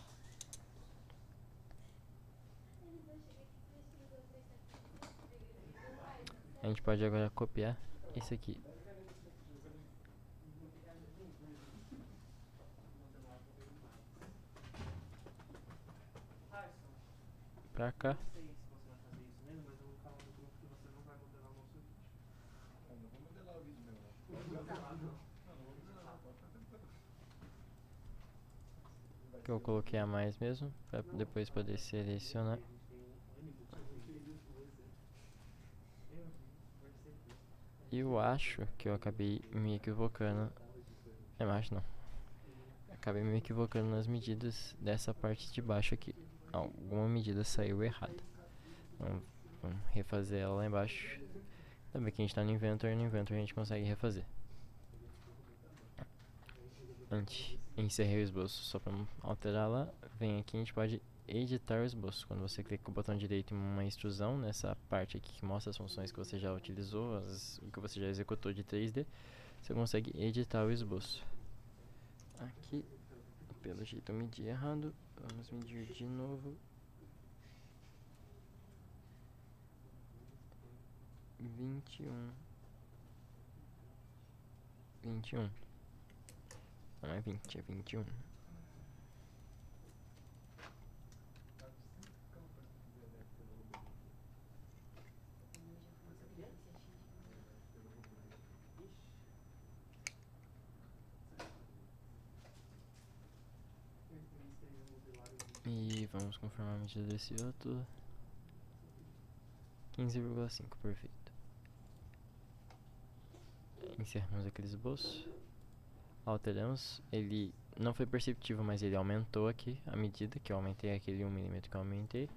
A gente pode agora copiar esse aqui pra cá. Que eu coloquei a mais mesmo, pra depois poder selecionar. E eu acho que eu acabei me equivocando. Eu acho não. Acabei me equivocando nas medidas dessa parte de baixo aqui. Alguma medida saiu errada. Vamos refazer ela lá embaixo. Também que a gente tá no Inventor a gente consegue refazer. A gente encerrei o esboço só pra alterar lá. Vem aqui, a gente pode editar o esboço. Quando você clica com o botão direito em uma extrusão, nessa parte aqui que mostra as funções que você já utilizou, o que você já executou de 3D, você consegue editar o esboço. Aqui, pelo jeito eu medi errado, vamos medir de novo. 21. Não é 20, é 21. E vamos confirmar a medida desse outro. 15,5, perfeito. Encerramos aquele esboço. Alteramos. Ele não foi perceptível, mas ele aumentou aqui a medida, que eu aumentei aquele 1 mm que eu aumentei.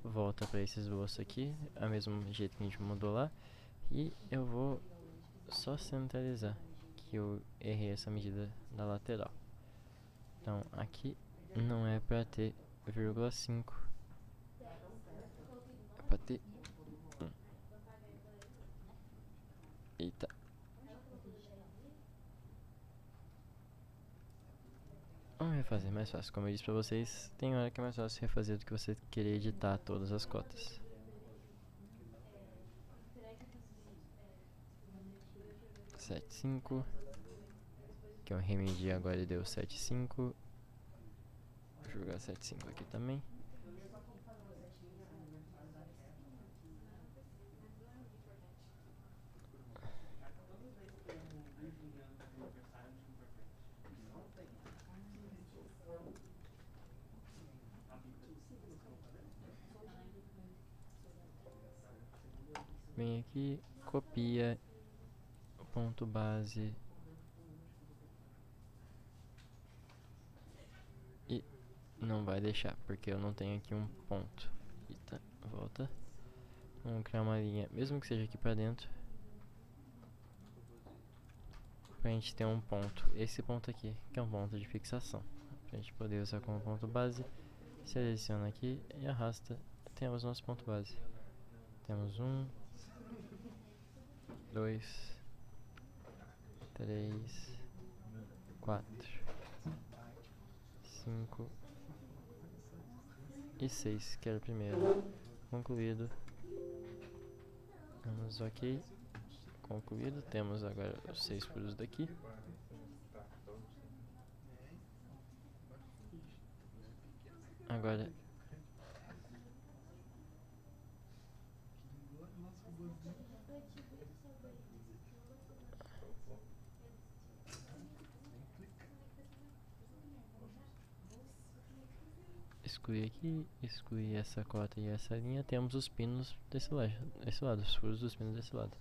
volta para esse esboço aqui, do mesmo jeito que a gente mudou lá. E eu vou só centralizar, que eu errei essa medida da lateral. Então aqui não é para ter 0,5, é para ter 1. Eita. Vamos refazer mais fácil. Como eu disse pra vocês, tem hora que é mais fácil refazer do que você querer editar todas as cotas. 7,5. Que eu remedi agora e deu 7,5. Vou jogar 7,5 aqui também. Vem aqui, copia o ponto base e não vai deixar, porque eu não tenho aqui um ponto. Eita, volta. Vamos criar uma linha, mesmo que seja aqui pra dentro, pra gente ter um ponto. Esse ponto aqui, que é um ponto de fixação, pra gente poder usar como ponto base. Seleciona aqui e arrasta. Temos nosso ponto base. Temos 1, 2, 3, 4, 5 e 6, que era o primeiro. Concluído. Vamos ok. Concluído. Temos agora os 6 furos daqui. Agora excluir aqui, excluir essa cota e essa linha. Temos os pinos desse lado, os furos dos pinos desse lado.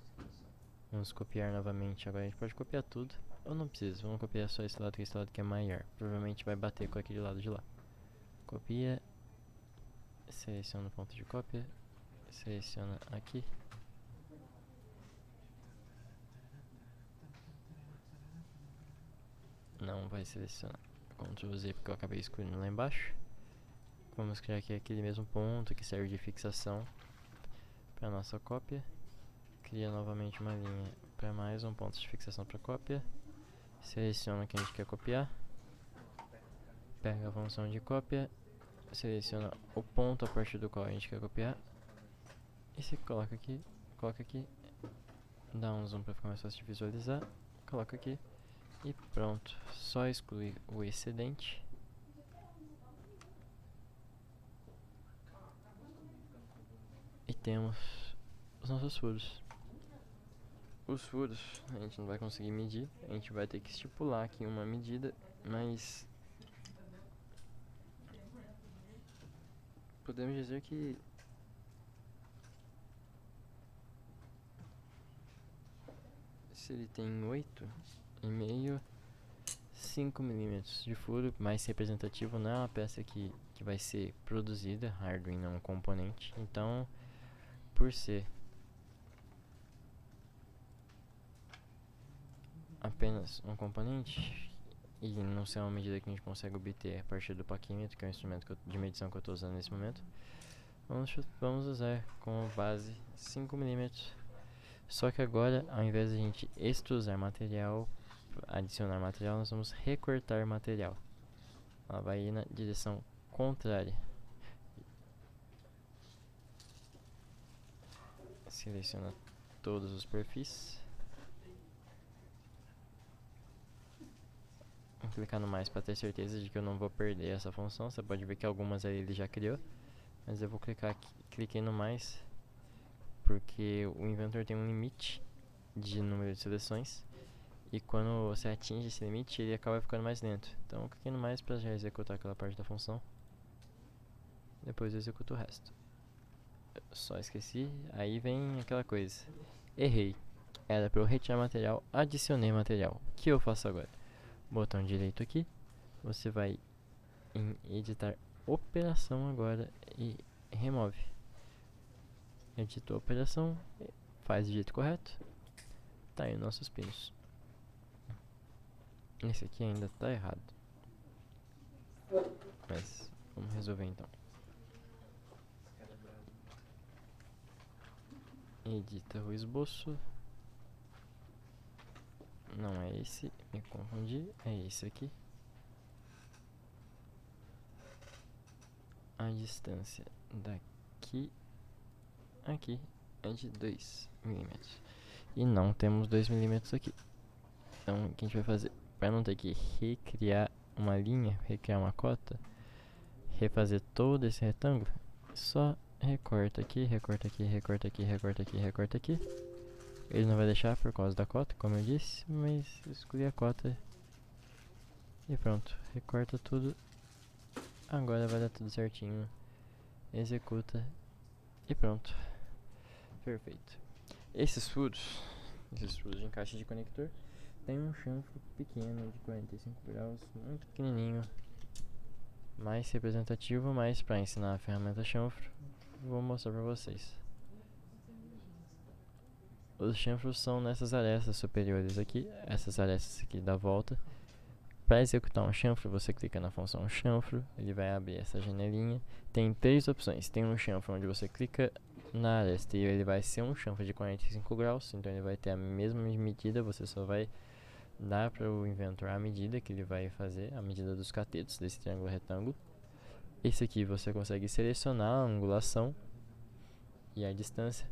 Vamos copiar novamente. Agora a gente pode copiar tudo, ou não precisa. Vamos copiar só esse lado que é maior. Provavelmente vai bater com aquele lado de lá. Copia, seleciona o ponto de cópia, seleciona aqui. Não vai selecionar. Ctrl Z porque eu acabei excluindo lá embaixo. Vamos criar aqui aquele mesmo ponto que serve de fixação para nossa cópia. Cria novamente uma linha para mais um ponto de fixação para cópia. Seleciona o que a gente quer copiar. Pega a função de cópia. Seleciona o ponto a partir do qual a gente quer copiar. E se coloca aqui, dá um zoom para ficar mais fácil de visualizar. Coloca aqui e pronto. Só excluir o excedente. E temos os nossos furos. Os furos a gente não vai conseguir medir, a gente vai ter que estipular aqui uma medida, mas podemos dizer que se ele tem 8,5, 5 milímetros de furo, mais representativo, não é uma peça que vai ser produzida, hardware não é um componente, então por ser apenas um componente e não ser uma medida que a gente consegue obter a partir do paquímetro, que é o instrumento de medição que eu estou usando nesse momento, vamos usar como base 5 milímetros. Só que agora, ao invés de a gente extrusar material, adicionar material, nós vamos recortar material. Ela vai ir na direção contrária. Seleciona todos os perfis. Vou clicar no mais para ter certeza de que eu não vou perder essa função. Você pode ver que algumas aí ele já criou, mas eu vou clicar aqui, cliquei no mais porque o inventor tem um limite de número de seleções e quando você atinge esse limite ele acaba ficando mais lento. Então eu cliquei no mais para já executar aquela parte da função. Depois eu executo o resto. Eu só esqueci, aí vem aquela coisa. Errei. Era para eu retirar material, adicionei material. O que eu faço agora? Botão direito aqui, você vai em editar operação agora e remove. editou a operação, faz do jeito correto, tá aí os nossos pinos. Esse aqui ainda tá errado, mas vamos resolver então. Edita o esboço. Não é esse, me confundi, é esse aqui. A distância daqui aqui é de 2 milímetros. E não temos 2 milímetros aqui. Então o que a gente vai fazer? Para não ter que recriar uma linha, recriar uma cota, refazer todo esse retângulo, só recorta aqui, recorta aqui, recorta aqui, recorta aqui, recorta aqui. Ele não vai deixar por causa da cota, como eu disse, mas eu escolhi a cota e pronto, recorta tudo. Agora vai dar tudo certinho. Executa e pronto. Perfeito. Esses furos de encaixe de conector, tem um chanfro pequeno de 45 graus, muito pequenininho, mais representativo, mas para ensinar a ferramenta chanfro, vou mostrar para vocês. Os chanfros são nessas arestas superiores aqui, essas arestas aqui da volta. Para executar um chanfro, você clica na função chanfro, ele vai abrir essa janelinha. Tem 3 opções. Tem um chanfro onde você clica na aresta e ele vai ser um chanfro de 45 graus, então ele vai ter a mesma medida, você só vai dar para o inventor a medida que ele vai fazer, a medida dos catetos desse triângulo retângulo. Esse aqui você consegue selecionar a angulação e a distância.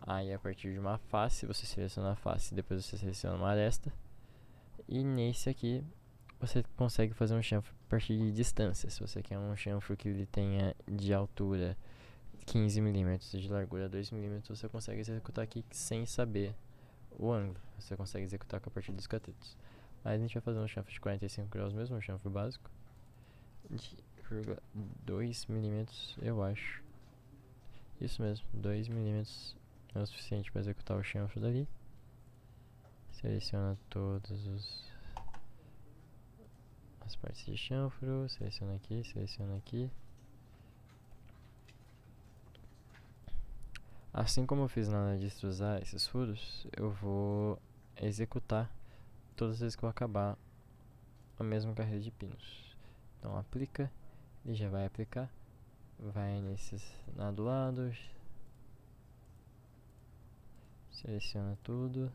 Aí a partir de uma face, você seleciona a face, depois você seleciona uma aresta. E nesse aqui você consegue fazer um chanfro a partir de distância. Se você quer um chanfro que ele tenha de altura 15 mm e de largura 2 mm, você consegue executar aqui sem saber o ângulo. Você consegue executar com a partir dos catetos. Mas a gente vai fazer um chanfro de 45 graus mesmo, um chanfro básico de 2 mm, eu acho. Isso mesmo, 2 mm é o suficiente para executar o chanfro dali. Seleciona todas as partes de chanfro, seleciona aqui, seleciona aqui. Assim como eu fiz na de extrusar esses furos, eu vou executar todas as vezes que eu acabar a mesma carreira de pinos. Então aplica, ele já vai aplicar, vai nesses lá do lado, seleciona tudo.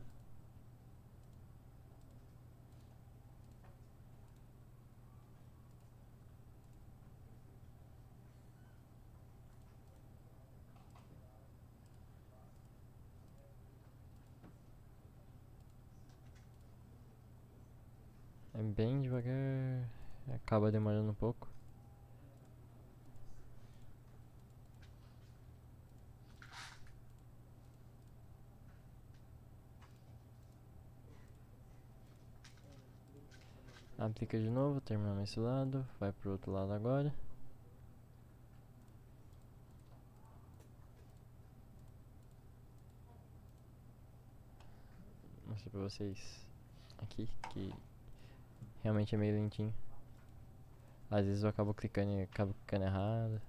É bem devagar, acaba demorando um pouco. Aplica de novo, terminamos esse lado, vai pro outro lado agora. Vou mostrar pra vocês aqui que realmente é meio lentinho. Às vezes eu acabo clicando errado.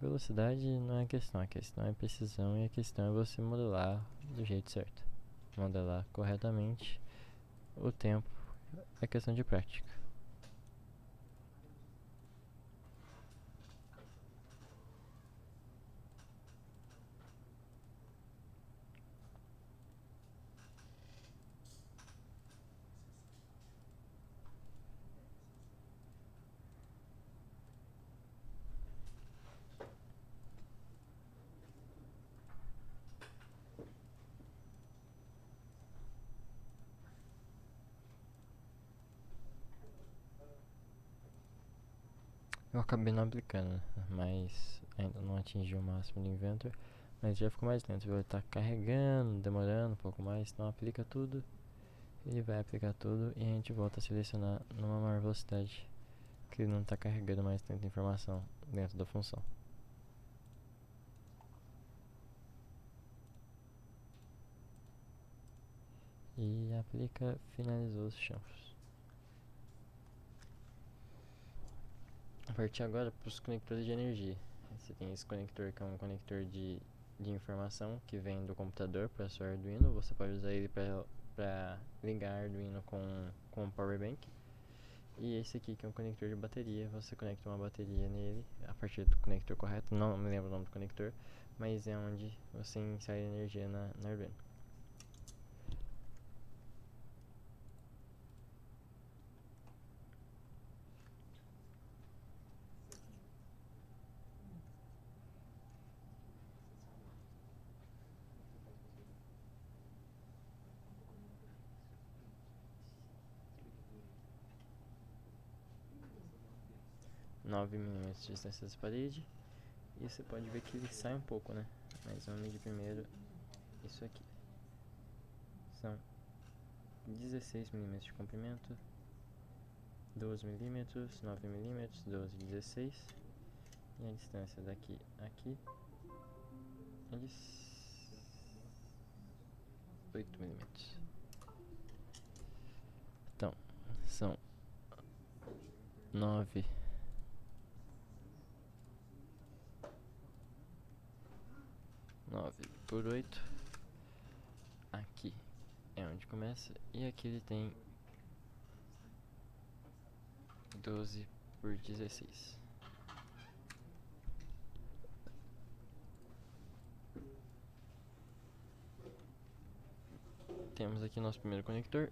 Velocidade não é a questão é precisão e a questão é você modelar do jeito certo. Modelar corretamente. O tempo é questão de prática. Eu acabei não aplicando, mas ainda não atingi o máximo do Inventor. Mas já ficou mais lento, ele tá carregando, demorando um pouco mais, então aplica tudo. Ele vai aplicar tudo e a gente volta a selecionar numa maior velocidade, que ele não está carregando mais tanta informação dentro da função. aplica, finalizou os chanfros. A partir agora para os conectores de energia. Você tem esse conector que é um conector de informação que vem do computador para seu Arduino. Você pode usar ele para ligar Arduino com o Power Bank. E esse aqui que é um conector de bateria. Você conecta uma bateria nele a partir do conector correto. Não me lembro o nome do conector, mas é onde você insere energia na Arduino. (9 mm de distância da parede). E você pode ver que ele sai um pouco, né? Mas vamos medir primeiro isso aqui. São 16 mm de comprimento, 12 mm, 9 mm, 12, 16. E a distância daqui a aqui é de 8 mm. Então, são 9 por 8. Aqui é onde começa. E aqui ele tem 12 por 16. Temos aqui nosso primeiro conector.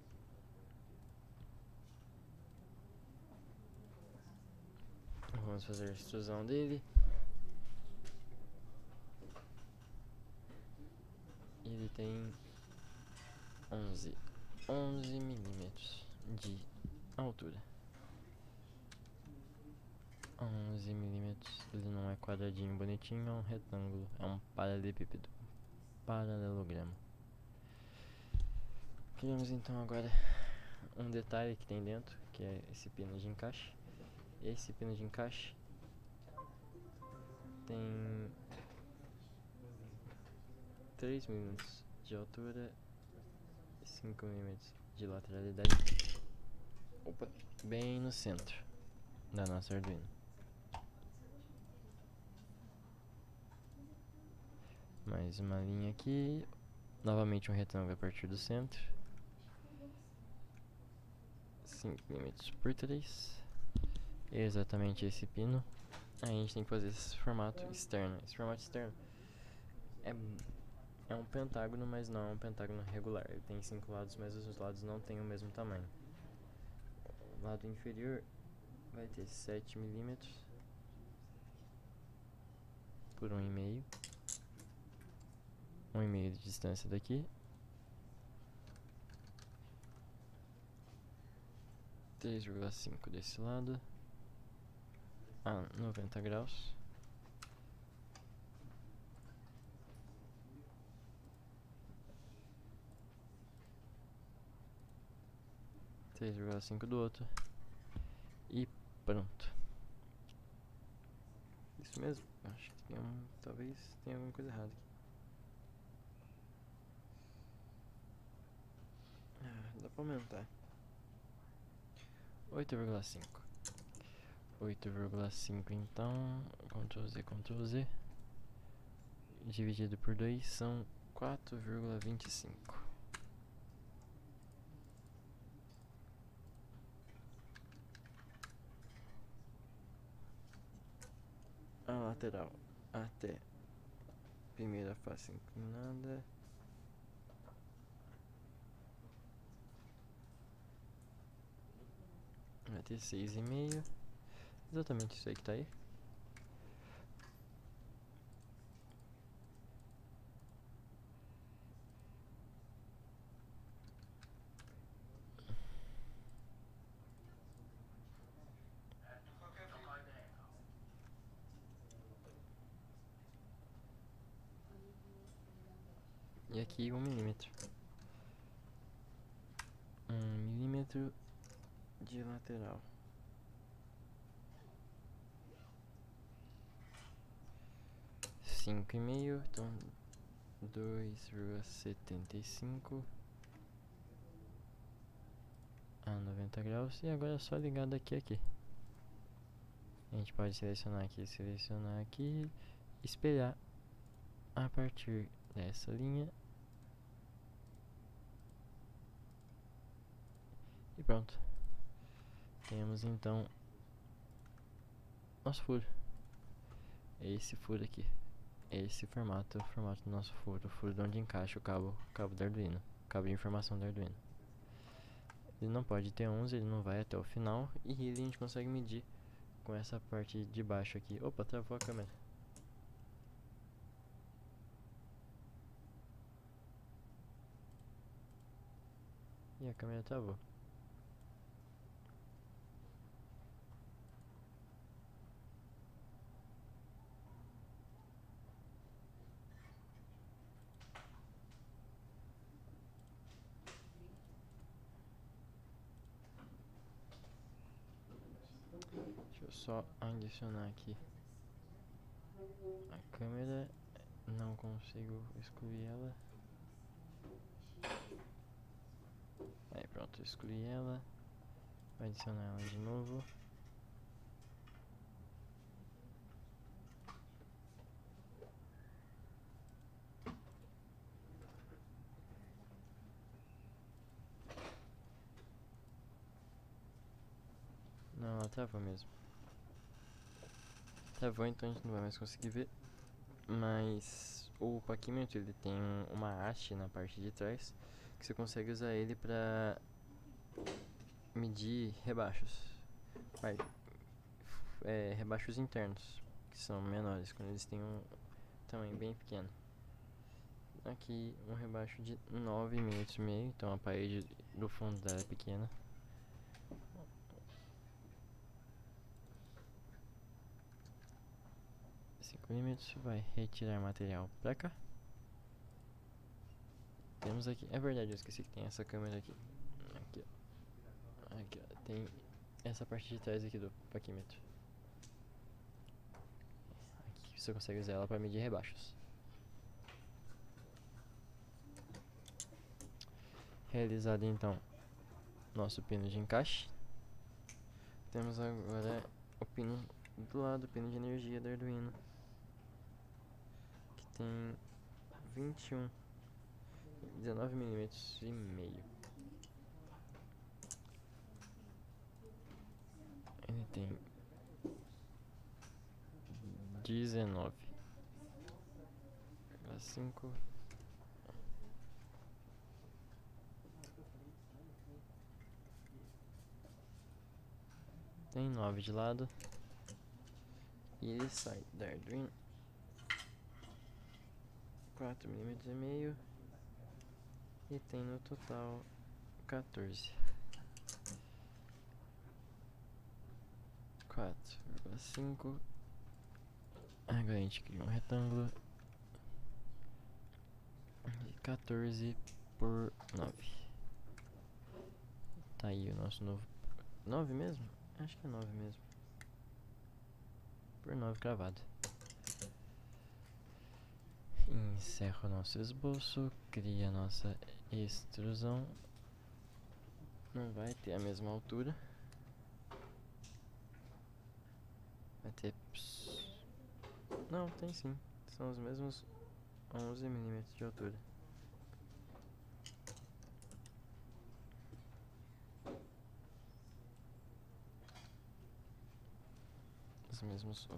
Vamos fazer a extrusão dele. Ele tem 11 milímetros de altura. 11 milímetros. Ele não é quadradinho bonitinho, é um retângulo, é um paralelepípedo, paralelogramo. Criamos então agora um detalhe que tem dentro, que é esse pino de encaixe. Esse pino de encaixe tem 3 mm de altura e 5 mm de lateralidade. Opa, bem no centro da nossa Arduino. Mais uma linha aqui, novamente um retângulo a partir do centro. 5 mm por 3. Exatamente esse pino. Aí a gente tem que fazer esse formato externo. Esse formato externo é um pentágono, mas não é um pentágono regular. Ele tem 5 lados, mas os lados não têm o mesmo tamanho. O lado inferior vai ter 7 mm por 1,5. 1,5 de distância daqui. 3,5 desse lado. A 90 graus. E 3,5 do outro. E pronto. Isso mesmo. Acho que tem talvez tenha alguma coisa errada aqui. Dá pra aumentar. 8,5. 8,5 então. Ctrl Z, Ctrl Z. Dividido por 2 são 4,25. A lateral até primeira face inclinada vai ter 6,5. Exatamente isso aí que tá aí. E aqui 1 milímetro. 1 milímetro de lateral. 5,5, então 2,75. a 90 graus. E agora é só ligar daqui a aqui. A gente pode selecionar aqui, espelhar a partir dessa linha. E pronto. Temos então nosso furo. É esse furo aqui. É esse formato, é o formato do nosso furo. O furo de onde encaixa o cabo do Arduino. Cabo de informação do Arduino. Ele não pode ter 11, ele não vai até o final. E ele a gente consegue medir com essa parte de baixo aqui. Opa, travou a câmera. E a câmera travou. Deixa eu só adicionar aqui a câmera. Não consigo excluir ela. Aí pronto, excluí ela. Vou adicionar ela de novo. Não, ela travou mesmo. Travou, então a gente não vai mais conseguir ver. Mas o paquímetro, ele tem uma haste na parte de trás que você consegue usar ele pra medir rebaixos. Rebaixos internos, que são menores, quando eles têm um tamanho bem pequeno. Aqui um rebaixo de 9 mm, então a parede do fundo dela é pequena. Vai retirar material pra cá. Temos aqui, é verdade, eu esqueci que tem essa câmera aqui. Aqui ó, tem essa parte de trás aqui do paquímetro. Aqui você consegue usar ela para medir rebaixos. Realizado então nosso pino de encaixe. Temos agora o pino do lado, o pino de energia do Arduino, que tem 19 milímetros e meio. Ele tem 19,5. Tem 9 de lado. E ele sai da Arduino 4 milímetros e meio. E tem no total 14. 4,5. Agora a gente cria um retângulo de 14 por 9. Tá aí o nosso novo. 9 mesmo? Acho que é 9 mesmo. Por 9 cravado. Encerro o nosso esboço. Cria a nossa extrusão. Não vai ter a mesma altura. Vai ter. Não, tem sim. São os mesmos 11 milímetros de altura. Os mesmos.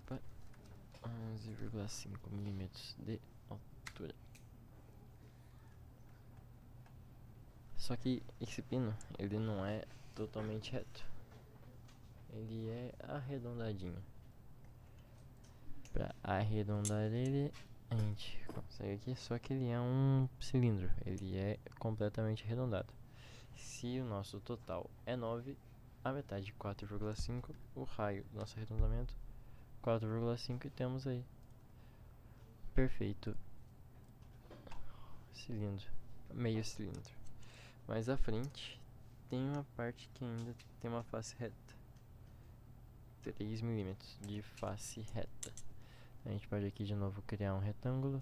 11,5 milímetros de altura. Só que esse pino, ele não é totalmente reto. Ele é arredondadinho. Pra arredondar ele, a gente consegue aqui, só que ele é um cilindro. Ele é completamente arredondado. Se o nosso total é 9, a metade 4,5, o raio do nosso arredondamento 4,5, e temos aí perfeito cilindro, meio cilindro. Mais à frente tem uma parte que ainda tem uma face reta, 3 milímetros de face reta. A gente pode aqui de novo criar um retângulo.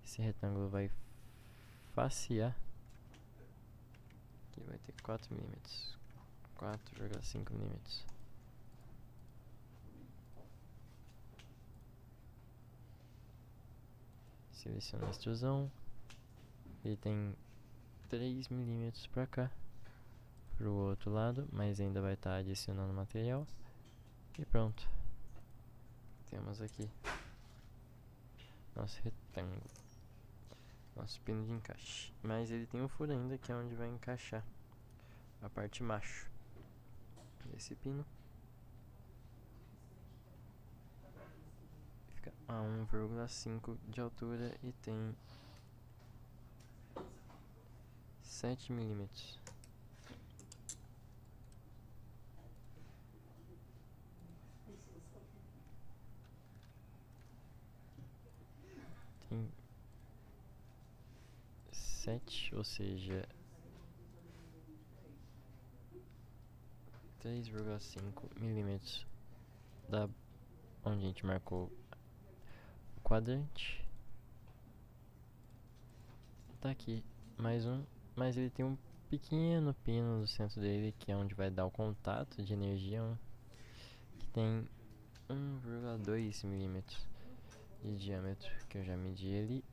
Esse retângulo vai facear Aqui vai ter 4 milímetros, 4,5 milímetros. Seleciona a extrusão. Ele tem 3 milímetros pra cá, pro outro lado, mas ainda vai estar adicionando material. E pronto. Temos aqui nosso retângulo, nosso pino de encaixe. Mas ele tem um furo ainda, que é onde vai encaixar a parte macho desse pino. Fica a 1,5 de altura e tem 7 milímetros. Tem 7, ou seja, 3,5 milímetros da onde a gente marcou o quadrante. Tá aqui mais um, mas ele tem um pequeno pino no centro dele, que é onde vai dar o contato de energia, que tem 1,2 milímetros de diâmetro, que eu já medi ele,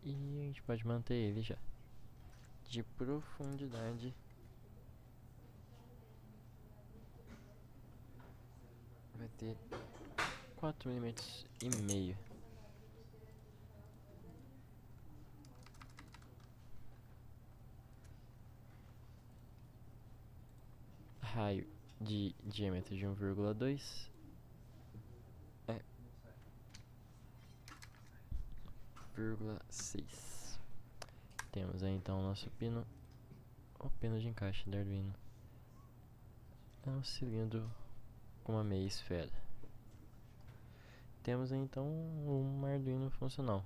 e a gente pode manter ele já. De profundidade, vai ter 4 milímetros e meio. Raio de diâmetro de 1,2 é 0,6. Temos aí então o nosso pino, o pino de encaixe do Arduino. É um cilindro com uma meia esfera. Temos aí então um Arduino funcional.